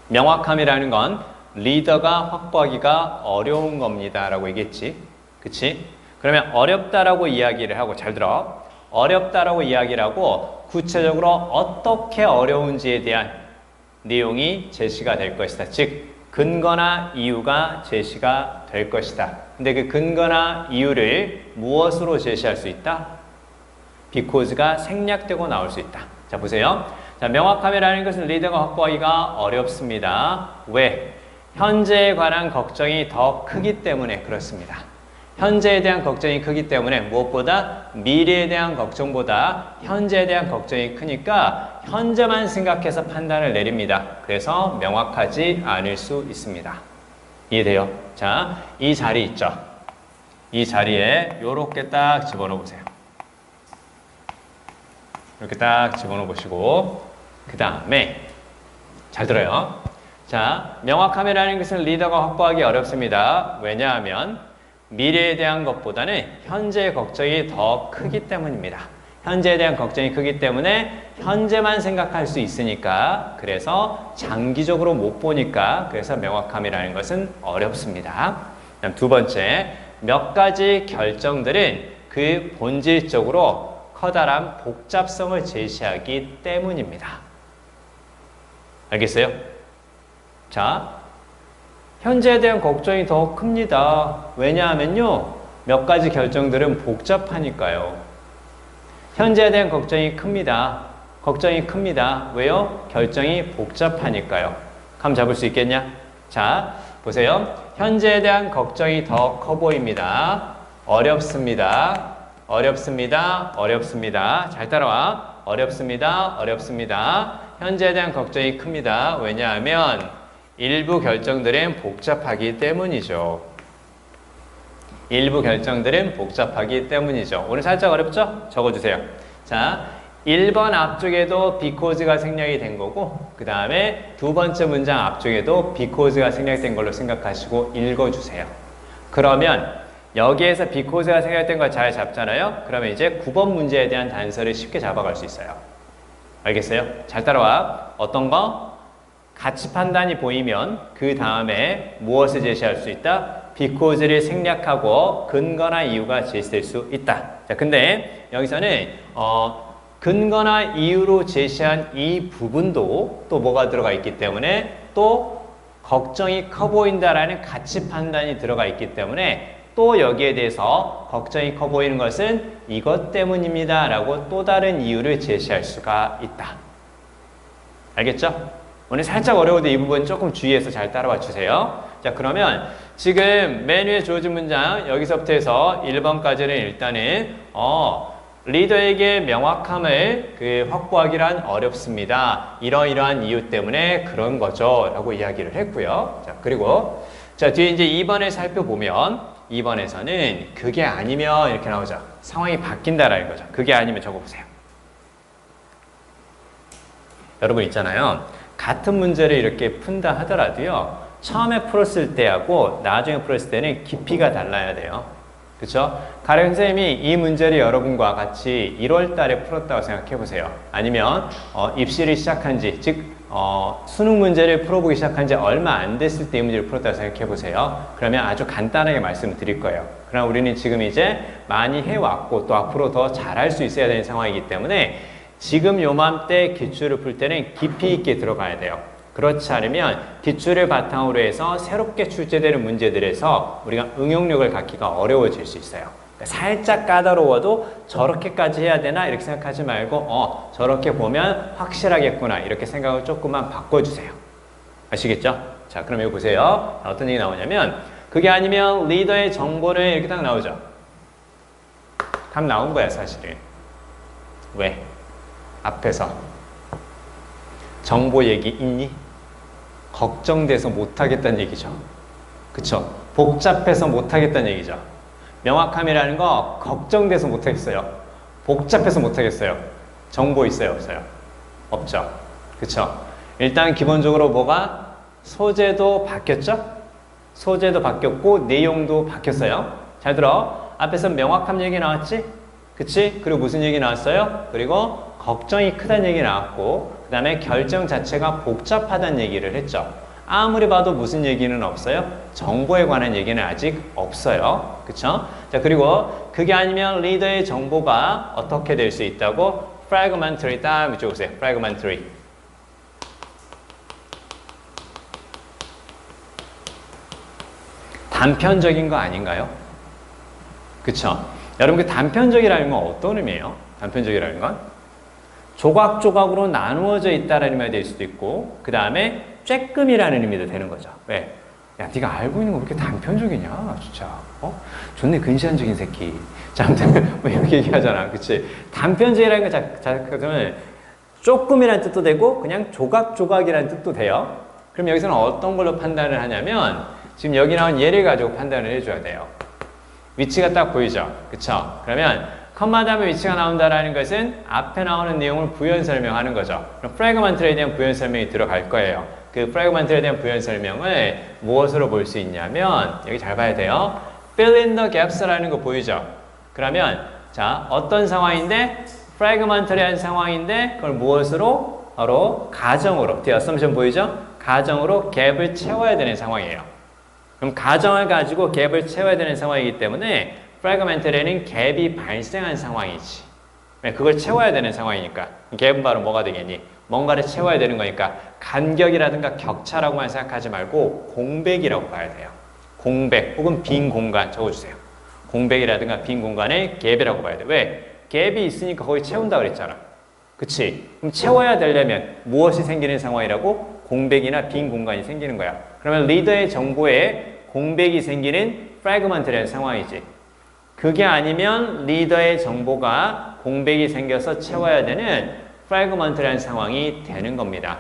명확함이라는 건 리더가 확보하기가 어려운 겁니다. 라고 얘기했지. 그치? 그러면 어렵다라고 이야기를 하고 잘 들어. 어렵다라고 이야기를 하고 구체적으로 어떻게 어려운지에 대한 내용이 제시가 될 것이다. 즉 근거나 이유가 제시가 될 것이다. 근데 그 근거나 이유를 무엇으로 제시할 수 있다? because가 생략되고 나올 수 있다. 자 보세요. 자, 명확함이라는 것은 리더가 확보하기가 어렵습니다. 왜? 현재에 관한 걱정이 더 크기 때문에 그렇습니다. 현재에 대한 걱정이 크기 때문에 무엇보다 미래에 대한 걱정보다 현재에 대한 걱정이 크니까 현재만 생각해서 판단을 내립니다. 그래서 명확하지 않을 수 있습니다. 이해돼요? 자, 이 자리 있죠? 이 자리에 요렇게 딱 집어넣어 보세요. 이렇게 딱 집어넣어 보시고 그 다음에 잘 들어요. 자, 명확함이라는 것은 리더가 확보하기 어렵습니다. 왜냐하면 미래에 대한 것보다는 현재의 걱정이 더 크기 때문입니다. 현재에 대한 걱정이 크기 때문에 현재만 생각할 수 있으니까 그래서 장기적으로 못 보니까 그래서 명확함이라는 것은 어렵습니다. 그다음 두 번째, 몇 가지 결정들은 그 본질적으로 커다란 복잡성을 제시하기 때문입니다. 알겠어요? 자, 현재에 대한 걱정이 더 큽니다. 왜냐하면요, 몇 가지 결정들은 복잡하니까요. 현재에 대한 걱정이 큽니다. 걱정이 큽니다. 왜요? 결정이 복잡하니까요. 감 잡을 수 있겠냐? 자, 보세요. 현재에 대한 걱정이 더 커 보입니다. 어렵습니다. 어렵습니다. 어렵습니다. 잘 따라와. 어렵습니다. 어렵습니다. 현재에 대한 걱정이 큽니다. 왜냐하면 일부 결정들은 복잡하기 때문이죠. 일부 결정들은 복잡하기 때문이죠. 오늘 살짝 어렵죠? 적어주세요. 자, 1번 앞쪽에도 because가 생략이 된 거고 그 다음에 두 번째 문장 앞쪽에도 because가 생략된 걸로 생각하시고 읽어주세요. 그러면 여기에서 because가 생략된 걸 잘 잡잖아요. 그러면 이제 9번 문제에 대한 단서를 쉽게 잡아갈 수 있어요. 알겠어요? 잘 따라와. 어떤 거? 가치 판단이 보이면 그 다음에 무엇을 제시할 수 있다? because를 생략하고 근거나 이유가 제시될 수 있다. 자, 근데 여기서는 근거나 이유로 제시한 이 부분도 또 뭐가 들어가 있기 때문에 또 걱정이 커 보인다라는 가치 판단이 들어가 있기 때문에 또 여기에 대해서 걱정이 커 보이는 것은 이것 때문입니다 라고 또 다른 이유를 제시할 수가 있다. 알겠죠? 오늘 살짝 어려운데 이 부분 조금 주의해서 잘 따라와 주세요. 자, 그러면 지금 맨 위에 주어진 문장 여기서부터 해서 1번까지는 일단은 리더에게 명확함을 확보하기란 어렵습니다. 이러이러한 이유 때문에 그런 거죠 라고 이야기를 했고요. 자, 그리고 자, 뒤에 이제 2번을 살펴보면 2번에서는 그게 아니면 이렇게 나오죠. 상황이 바뀐다라는 거죠. 그게 아니면 적어보세요. 여러분 있잖아요. 같은 문제를 이렇게 푼다 하더라도요. 처음에 풀었을 때하고 나중에 풀었을 때는 깊이가 달라야 돼요. 그쵸? 가령 선생님이 이 문제를 여러분과 같이 1월 달에 풀었다고 생각해 보세요. 아니면 입시를 시작한 지, 즉 수능 문제를 풀어보기 시작한 지 얼마 안 됐을 때 이 문제를 풀었다고 생각해 보세요. 그러면 아주 간단하게 말씀을 드릴 거예요. 그러나 우리는 지금 이제 많이 해왔고 또 앞으로 더 잘할 수 있어야 되는 상황이기 때문에 지금 요맘때 기출을 풀 때는 깊이 있게 들어가야 돼요. 그렇지 않으면 기출을 바탕으로 해서 새롭게 출제되는 문제들에서 우리가 응용력을 갖기가 어려워질 수 있어요. 살짝 까다로워도 저렇게까지 해야 되나 이렇게 생각하지 말고 저렇게 보면 확실하겠구나 이렇게 생각을 조금만 바꿔주세요. 아시겠죠? 자, 그럼 여기 보세요. 어떤 얘기 나오냐면 그게 아니면 리더의 정보를 이렇게 딱 나오죠. 답 나온 거야 사실은. 왜? 앞에서 정보 얘기 있니? 걱정돼서 못하겠다는 얘기죠. 그쵸? 복잡해서 못하겠다는 얘기죠. 명확함이라는 거 걱정돼서 못하겠어요. 복잡해서 못하겠어요. 정보 있어요? 없어요? 없죠. 그쵸? 일단 기본적으로 뭐가? 소재도 바뀌었죠? 소재도 바뀌었고 내용도 바뀌었어요. 잘 들어. 앞에서 명확함 얘기 나왔지? 그치? 그리고 무슨 얘기 나왔어요? 그리고 걱정이 크다는 얘기 나왔고 그 다음에 결정 자체가 복잡하다는 얘기를 했죠. 아무리 봐도 무슨 얘기는 없어요? 정보에 관한 얘기는 아직 없어요. 그쵸? 자, 그리고 그게 아니면 리더의 정보가 어떻게 될 수 있다고? fragmentary, 딱 이쪽 보세요. fragmentary. 단편적인 거 아닌가요? 그쵸? 여러분 그 단편적이라는 건 어떤 의미예요? 단편적이라는 건? 조각조각으로 나누어져 있다라는 말이 될 수도 있고 그 다음에 쬐끔이라는 의미도 되는 거죠. 왜? 야, 네가 알고 있는 거 왜 이렇게 단편적이냐, 진짜. 존내 근시안적인 새끼. 자, 아무튼 뭐 이렇게 얘기하잖아, 그치? 단편적이라는 거 자체는 조금이라는 뜻도 되고 그냥 조각조각이라는 뜻도 돼요. 그럼 여기서는 어떤 걸로 판단을 하냐면 지금 여기 나온 예를 가지고 판단을 해줘야 돼요. 위치가 딱 보이죠, 그쵸? 그러면 컴마 다음에 위치가 나온다라는 것은 앞에 나오는 내용을 부연 설명하는 거죠. 그럼 프래그먼트에 대한 부연 설명이 들어갈 거예요. 그 프래그먼트에 대한 부연 설명을 무엇으로 볼 수 있냐면 여기 잘 봐야 돼요. fill in the gaps라는 거 보이죠? 그러면 자, 어떤 상황인데 프래그먼트리한 상황인데 그걸 무엇으로? 바로 가정으로. 뒤에 assumption 보이죠? 가정으로 갭을 채워야 되는 상황이에요. 그럼 가정을 가지고 갭을 채워야 되는 상황이기 때문에 프래그먼트에는 갭이 발생한 상황이지. 그걸 채워야 되는 상황이니까. 갭은 바로 뭐가 되겠니? 뭔가를 채워야 되는 거니까 간격이라든가 격차라고만 생각하지 말고 공백이라고 봐야 돼요. 공백 혹은 빈 공간 적어주세요. 공백이라든가 빈 공간의 갭이라고 봐야 돼. 왜? 갭이 있으니까 거기 채운다 그랬잖아. 그치? 그럼 채워야 되려면 무엇이 생기는 상황이라고? 공백이나 빈 공간이 생기는 거야. 그러면 리더의 정보에 공백이 생기는 프래그먼트라는 상황이지. 그게 아니면 리더의 정보가 공백이 생겨서 채워야 되는 프래그먼트라는 상황이 되는 겁니다.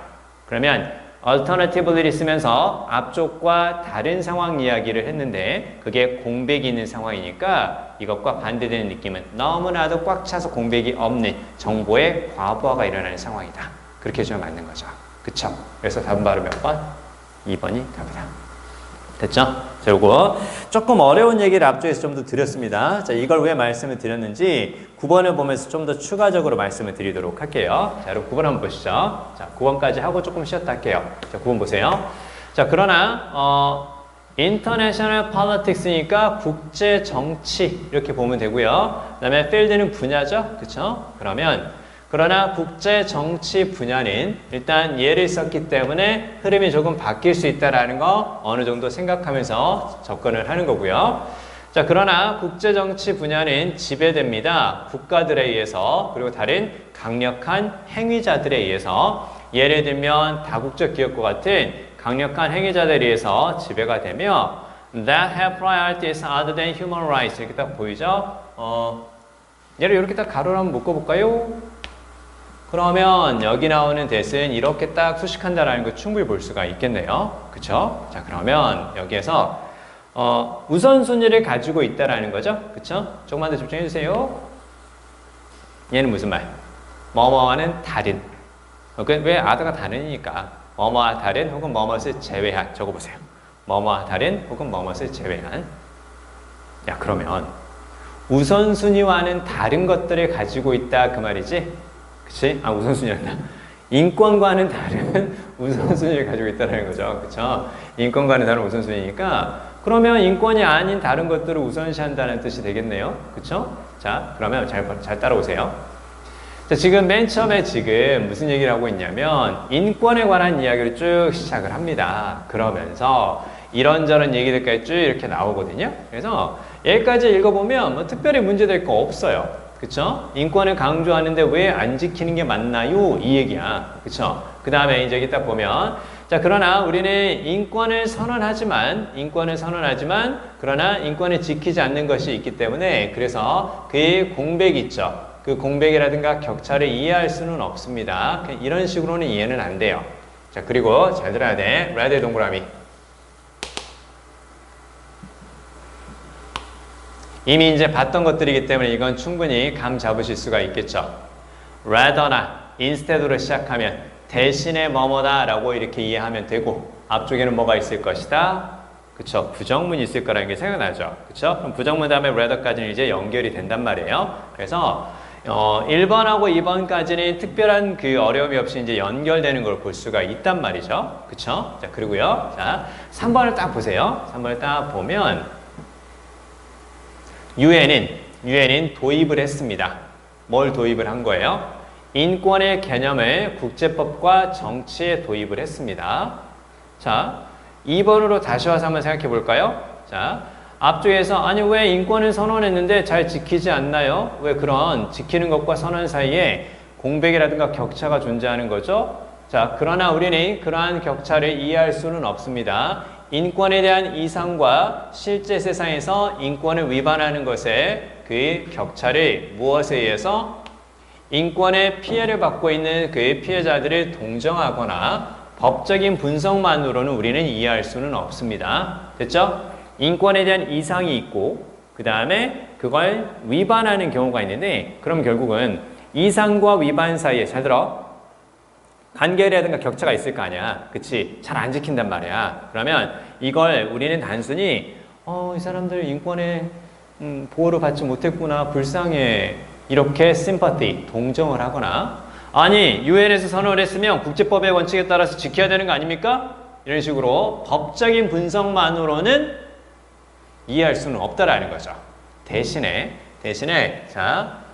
그러면 alternative를 쓰면서 앞쪽과 다른 상황 이야기를 했는데 그게 공백이 있는 상황이니까 이것과 반대되는 느낌은 너무나도 꽉 차서 공백이 없는 정보의 과부하가 일어나는 상황이다. 그렇게 해주면 맞는 거죠. 그쵸? 그래서 답은 바로 몇 번? 2번이 답이다. 됐죠? 자, 요거 조금 어려운 얘기를 앞쪽에서 좀 더 드렸습니다. 자, 이걸 왜 말씀을 드렸는지 9번을 보면서 좀 더 추가적으로 말씀을 드리도록 할게요. 자, 여러분 9번 한번 보시죠. 자, 9번까지 하고 조금 쉬었다 할게요. 자, 9번 보세요. 자, 그러나 International Politics니까 국제 정치 이렇게 보면 되고요. 그 다음에 field는 분야죠. 그쵸? 그러나 국제 정치 분야는 일단 예를 썼기 때문에 흐름이 조금 바뀔 수 있다는 거 어느 정도 생각하면서 접근을 하는 거고요. 자, 그러나 국제 정치 분야는 지배됩니다. 국가들에 의해서 그리고 다른 강력한 행위자들에 의해서 예를 들면 다국적 기업과 같은 강력한 행위자들에 의해서 지배가 되며 that have priorities other than human rights 이렇게 딱 보이죠? 얘를 이렇게 딱 가로로 한번 묶어볼까요? 그러면 여기 나오는 대은 이렇게 딱 수식한다라는 거 충분히 볼 수가 있겠네요. 그쵸? 자, 그러면 여기에서 우선순위를 가지고 있다라는 거죠. 그쵸? 조금만 더 집중해 주세요. 얘는 무슨 말? 뭐뭐와는 다른. 왜 아더가 다른이니까 뭐뭐와 다른 혹은 뭐뭐를 제외한 적어보세요. 뭐뭐와 다른 혹은 뭐뭐를 제외한. 야, 그러면 우선순위와는 다른 것들을 가지고 있다 그 말이지? 그치? 아, 우선순위였나? 인권과는 다른 우선순위를 가지고 있다는 거죠. 그쵸? 인권과는 다른 우선순위니까 그러면 인권이 아닌 다른 것들을 우선시한다는 뜻이 되겠네요. 그쵸? 자, 그러면 잘 따라오세요. 자, 지금 맨 처음에 지금 무슨 얘기를 하고 있냐면 인권에 관한 이야기를 쭉 시작을 합니다. 그러면서 이런저런 얘기들까지 쭉 이렇게 나오거든요. 그래서 여기까지 읽어보면 뭐 특별히 문제될 거 없어요. 그쵸? 인권을 강조하는데 왜 안 지키는 게 맞나요? 이 얘기야. 그쵸? 그 다음에 이제 여기 딱 보면 자, 그러나 우리는 인권을 선언하지만 그러나 인권을 지키지 않는 것이 있기 때문에 그래서 그의 공백이 있죠. 그 공백이라든가 격차를 이해할 수는 없습니다. 이런 식으로는 이해는 안 돼요. 자, 그리고 잘 들어야 돼. 레드 동그라미. 이미 이제 봤던 것들이기 때문에 이건 충분히 감 잡으실 수가 있겠죠. rather나 instead로 시작하면 대신에 뭐뭐다 라고 이렇게 이해하면 되고 앞쪽에는 뭐가 있을 것이다. 그쵸? 부정문이 있을 거라는 게 생각나죠. 그쵸? 그럼 부정문 다음에 rather까지는 이제 연결이 된단 말이에요. 그래서 1번하고 2번까지는 특별한 그 어려움이 없이 이제 연결되는 걸 볼 수가 있단 말이죠. 그쵸? 자, 그리고요. 자, 3번을 딱 보세요. 3번을 딱 보면 유엔은 도입을 했습니다. 뭘 도입을 한 거예요? 인권의 개념을 국제법과 정치에 도입을 했습니다. 자, 2번으로 다시 와서 한번 생각해 볼까요? 자, 앞쪽에서 아니 왜 인권을 선언했는데 잘 지키지 않나요? 왜 그런 지키는 것과 선언 사이에 공백이라든가 격차가 존재하는 거죠? 자, 그러나 우리는 그러한 격차를 이해할 수는 없습니다. 인권에 대한 이상과 실제 세상에서 인권을 위반하는 것의 그 격차를 무엇에 의해서 인권의 피해를 받고 있는 그 피해자들을 동정하거나 법적인 분석만으로는 우리는 이해할 수는 없습니다. 됐죠? 인권에 대한 이상이 있고 그 다음에 그걸 위반하는 경우가 있는데 그럼 결국은 이상과 위반 사이에 잘 들어 관계라든가 격차가 있을 거 아니야. 그치? 잘 안 지킨단 말이야. 그러면 이걸 우리는 단순히 이 사람들 인권에 보호를 받지 못했구나. 불쌍해. 이렇게 심파티, 동정을 하거나 아니 유엔에서 선언을 했으면 국제법의 원칙에 따라서 지켜야 되는 거 아닙니까? 이런 식으로 법적인 분석만으로는 이해할 수는 없다라는 거죠. 대신에 자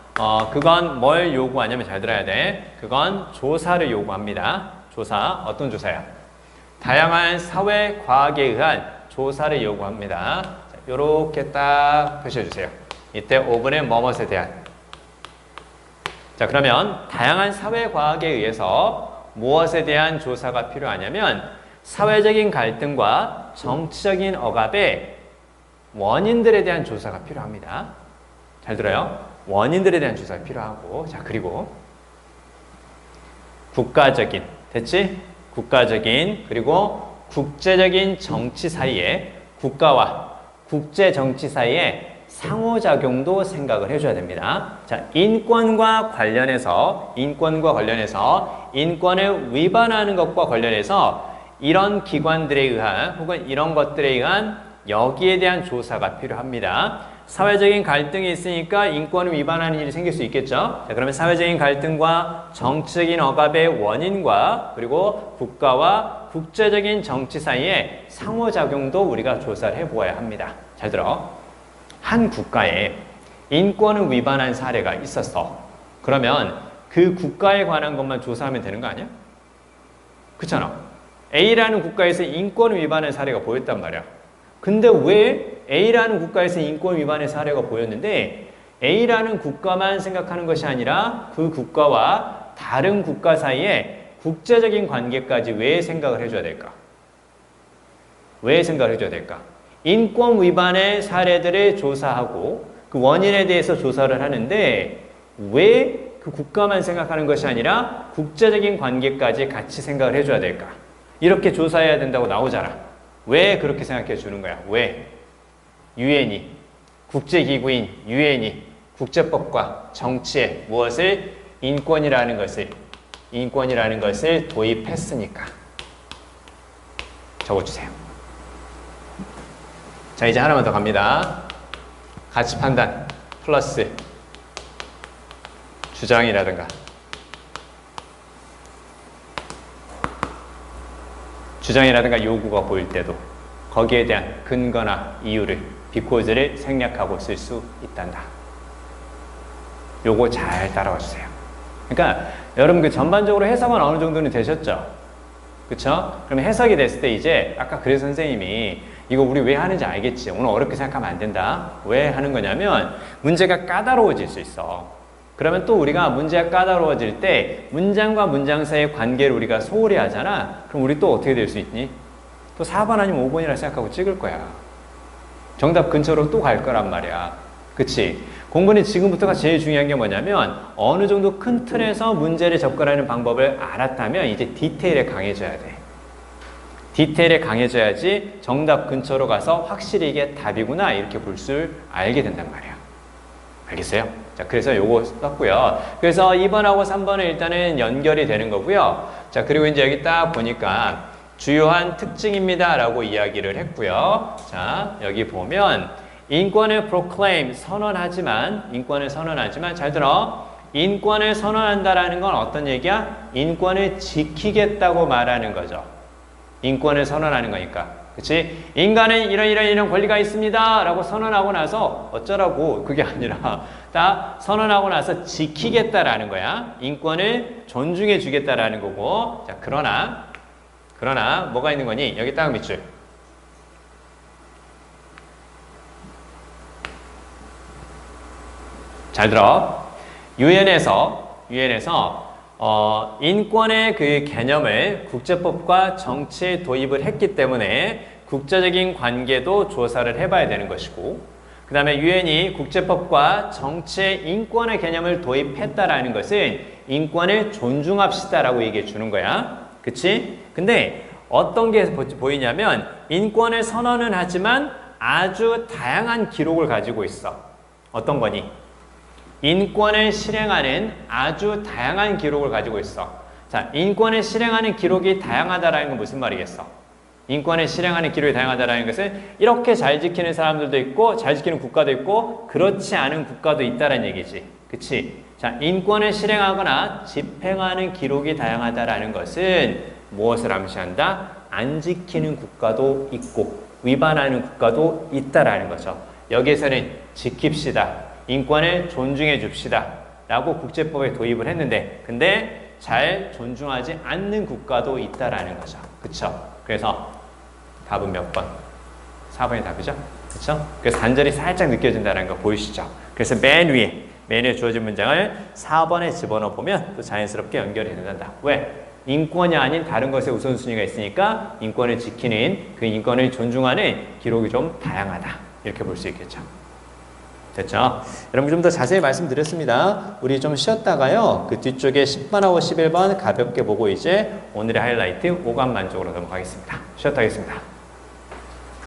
그건 뭘 요구하냐면 잘 들어야 돼. 그건 조사를 요구합니다. 조사, 어떤 조사야? 다양한 사회 과학에 의한 조사를 요구합니다. 자, 요렇게 딱 표시해주세요. 이때 5분의 뭐뭇에 대한. 자, 그러면 다양한 사회 과학에 의해서 무엇에 대한 조사가 필요하냐면 사회적인 갈등과 정치적인 억압의 원인들에 대한 조사가 필요합니다. 잘 들어요? 원인들에 대한 조사가 필요하고 자 그리고 국가적인 됐지? 국가적인 그리고 국제적인 정치 사이에 국가와 국제 정치 사이에 상호작용도 생각을 해줘야 됩니다. 자, 인권과 관련해서 인권을 위반하는 것과 관련해서 이런 기관들에 의한 혹은 이런 것들에 의한 여기에 대한 조사가 필요합니다. 사회적인 갈등이 있으니까 인권을 위반하는 일이 생길 수 있겠죠. 자, 그러면 사회적인 갈등과 정치적인 억압의 원인과 그리고 국가와 국제적인 정치 사이에 상호작용도 우리가 조사를 해보아야 합니다. 잘 들어. 한 국가에 인권을 위반한 사례가 있었어. 그러면 그 국가에 관한 것만 조사하면 되는 거 아니야? 그렇잖아. A라는 국가에서 인권 위반의 사례가 보였단 말이야. 근데 왜 A라는 국가에서 인권 위반의 사례가 보였는데 A라는 국가만 생각하는 것이 아니라 그 국가와 다른 국가 사이에 국제적인 관계까지 왜 생각을 해줘야 될까? 왜 생각을 해줘야 될까? 인권 위반의 사례들을 조사하고 그 원인에 대해서 조사를 하는데 왜 그 국가만 생각하는 것이 아니라 국제적인 관계까지 같이 생각을 해줘야 될까? 이렇게 조사해야 된다고 나오잖아. 왜 그렇게 생각해 주는 거야? 왜? 유엔이, 국제기구인 유엔이 국제법과 정치에 무엇을? 인권이라는 것을 도입했으니까. 적어주세요. 자, 이제 하나만 더 갑니다. 가치 판단. 플러스 주장이라든가 요구가 보일 때도 거기에 대한 근거나 이유를 because를 생략하고 쓸 수 있단다. 요거 잘 따라와 주세요. 그러니까 여러분 그 전반적으로 해석은 어느 정도는 되셨죠? 그쵸? 그럼 해석이 됐을 때 이제 아까 그래서 선생님이 이거 우리 왜 하는지 알겠지? 오늘 어렵게 생각하면 안 된다. 왜 하는 거냐면 문제가 까다로워질 수 있어. 그러면 또 우리가 문제가 까다로워질 때 문장과 문장 사이의 관계를 우리가 소홀히 하잖아. 그럼 우리 또 어떻게 될 수 있니? 또 4번 아니면 5번이라 생각하고 찍을 거야. 정답 근처로 또 갈 거란 말이야. 그치? 공부는 지금부터가 제일 중요한 게 뭐냐면 어느 정도 큰 틀에서 문제를 접근하는 방법을 알았다면 이제 디테일에 강해져야 돼. 디테일에 강해져야지 정답 근처로 가서 확실히 이게 답이구나 이렇게 볼 줄 알게 된단 말이야. 알겠어요? 자, 그래서 요거 썼고요. 그래서 2번하고 3번은 일단은 연결이 되는 거고요. 자, 그리고 이제 여기 딱 보니까 주요한 특징입니다 라고 이야기를 했고요. 자, 여기 보면 인권을 proclaim, 선언하지만 잘 들어. 인권을 선언한다라는 건 어떤 얘기야? 인권을 지키겠다고 말하는 거죠. 인권을 선언하는 거니까. 그치? 인간은 이런 권리가 있습니다 라고 선언하고 나서 어쩌라고 그게 아니라 딱 선언하고 나서 지키겠다라는 거야. 인권을 존중해 주겠다라는 거고. 자, 그러나 뭐가 있는 거니? 여기 딱 밑줄. 잘 들어. 유엔에서 인권의 그 개념을 국제법과 정치에 도입을 했기 때문에 국제적인 관계도 조사를 해봐야 되는 것이고, 그 다음에 유엔이 국제법과 정치에 인권의 개념을 도입했다라는 것은 인권을 존중합시다라고 얘기해 주는 거야. 그치? 근데 어떤 게 보이냐면 인권을 선언은 하지만 아주 다양한 기록을 가지고 있어. 어떤 거니? 인권을 실행하는 아주 다양한 기록을 가지고 있어. 자, 인권을 실행하는 기록이 다양하다라는 건 무슨 말이겠어? 인권을 실행하는 기록이 다양하다라는 것은 이렇게 잘 지키는 사람들도 있고 잘 지키는 국가도 있고 그렇지 않은 국가도 있다라는 얘기지. 그치? 자, 인권을 실행하거나 집행하는 기록이 다양하다라는 것은 무엇을 암시한다? 안 지키는 국가도 있고 위반하는 국가도 있다라는 거죠. 여기에서는 지킵시다. 인권을 존중해 줍시다 라고 국제법에 도입을 했는데 근데 잘 존중하지 않는 국가도 있다라는 거죠. 그쵸? 그래서 답은 몇 번? 4번이 답이죠? 그쵸? 그래서 단절이 살짝 느껴진다는 거 보이시죠? 그래서 맨 위에 주어진 문장을 4번에 집어넣어 보면 또 자연스럽게 연결이 된다. 왜? 인권이 아닌 다른 것의 우선순위가 있으니까 인권을 지키는 그 인권을 존중하는 기록이 좀 다양하다. 이렇게 볼 수 있겠죠. 됐죠? 여러분 좀 더 자세히 말씀드렸습니다. 우리 좀 쉬었다가요. 그 뒤쪽에 10번하고 11번 가볍게 보고 이제 오늘의 하이라이트 오감 만족으로 넘어가겠습니다. 쉬었다 하겠습니다.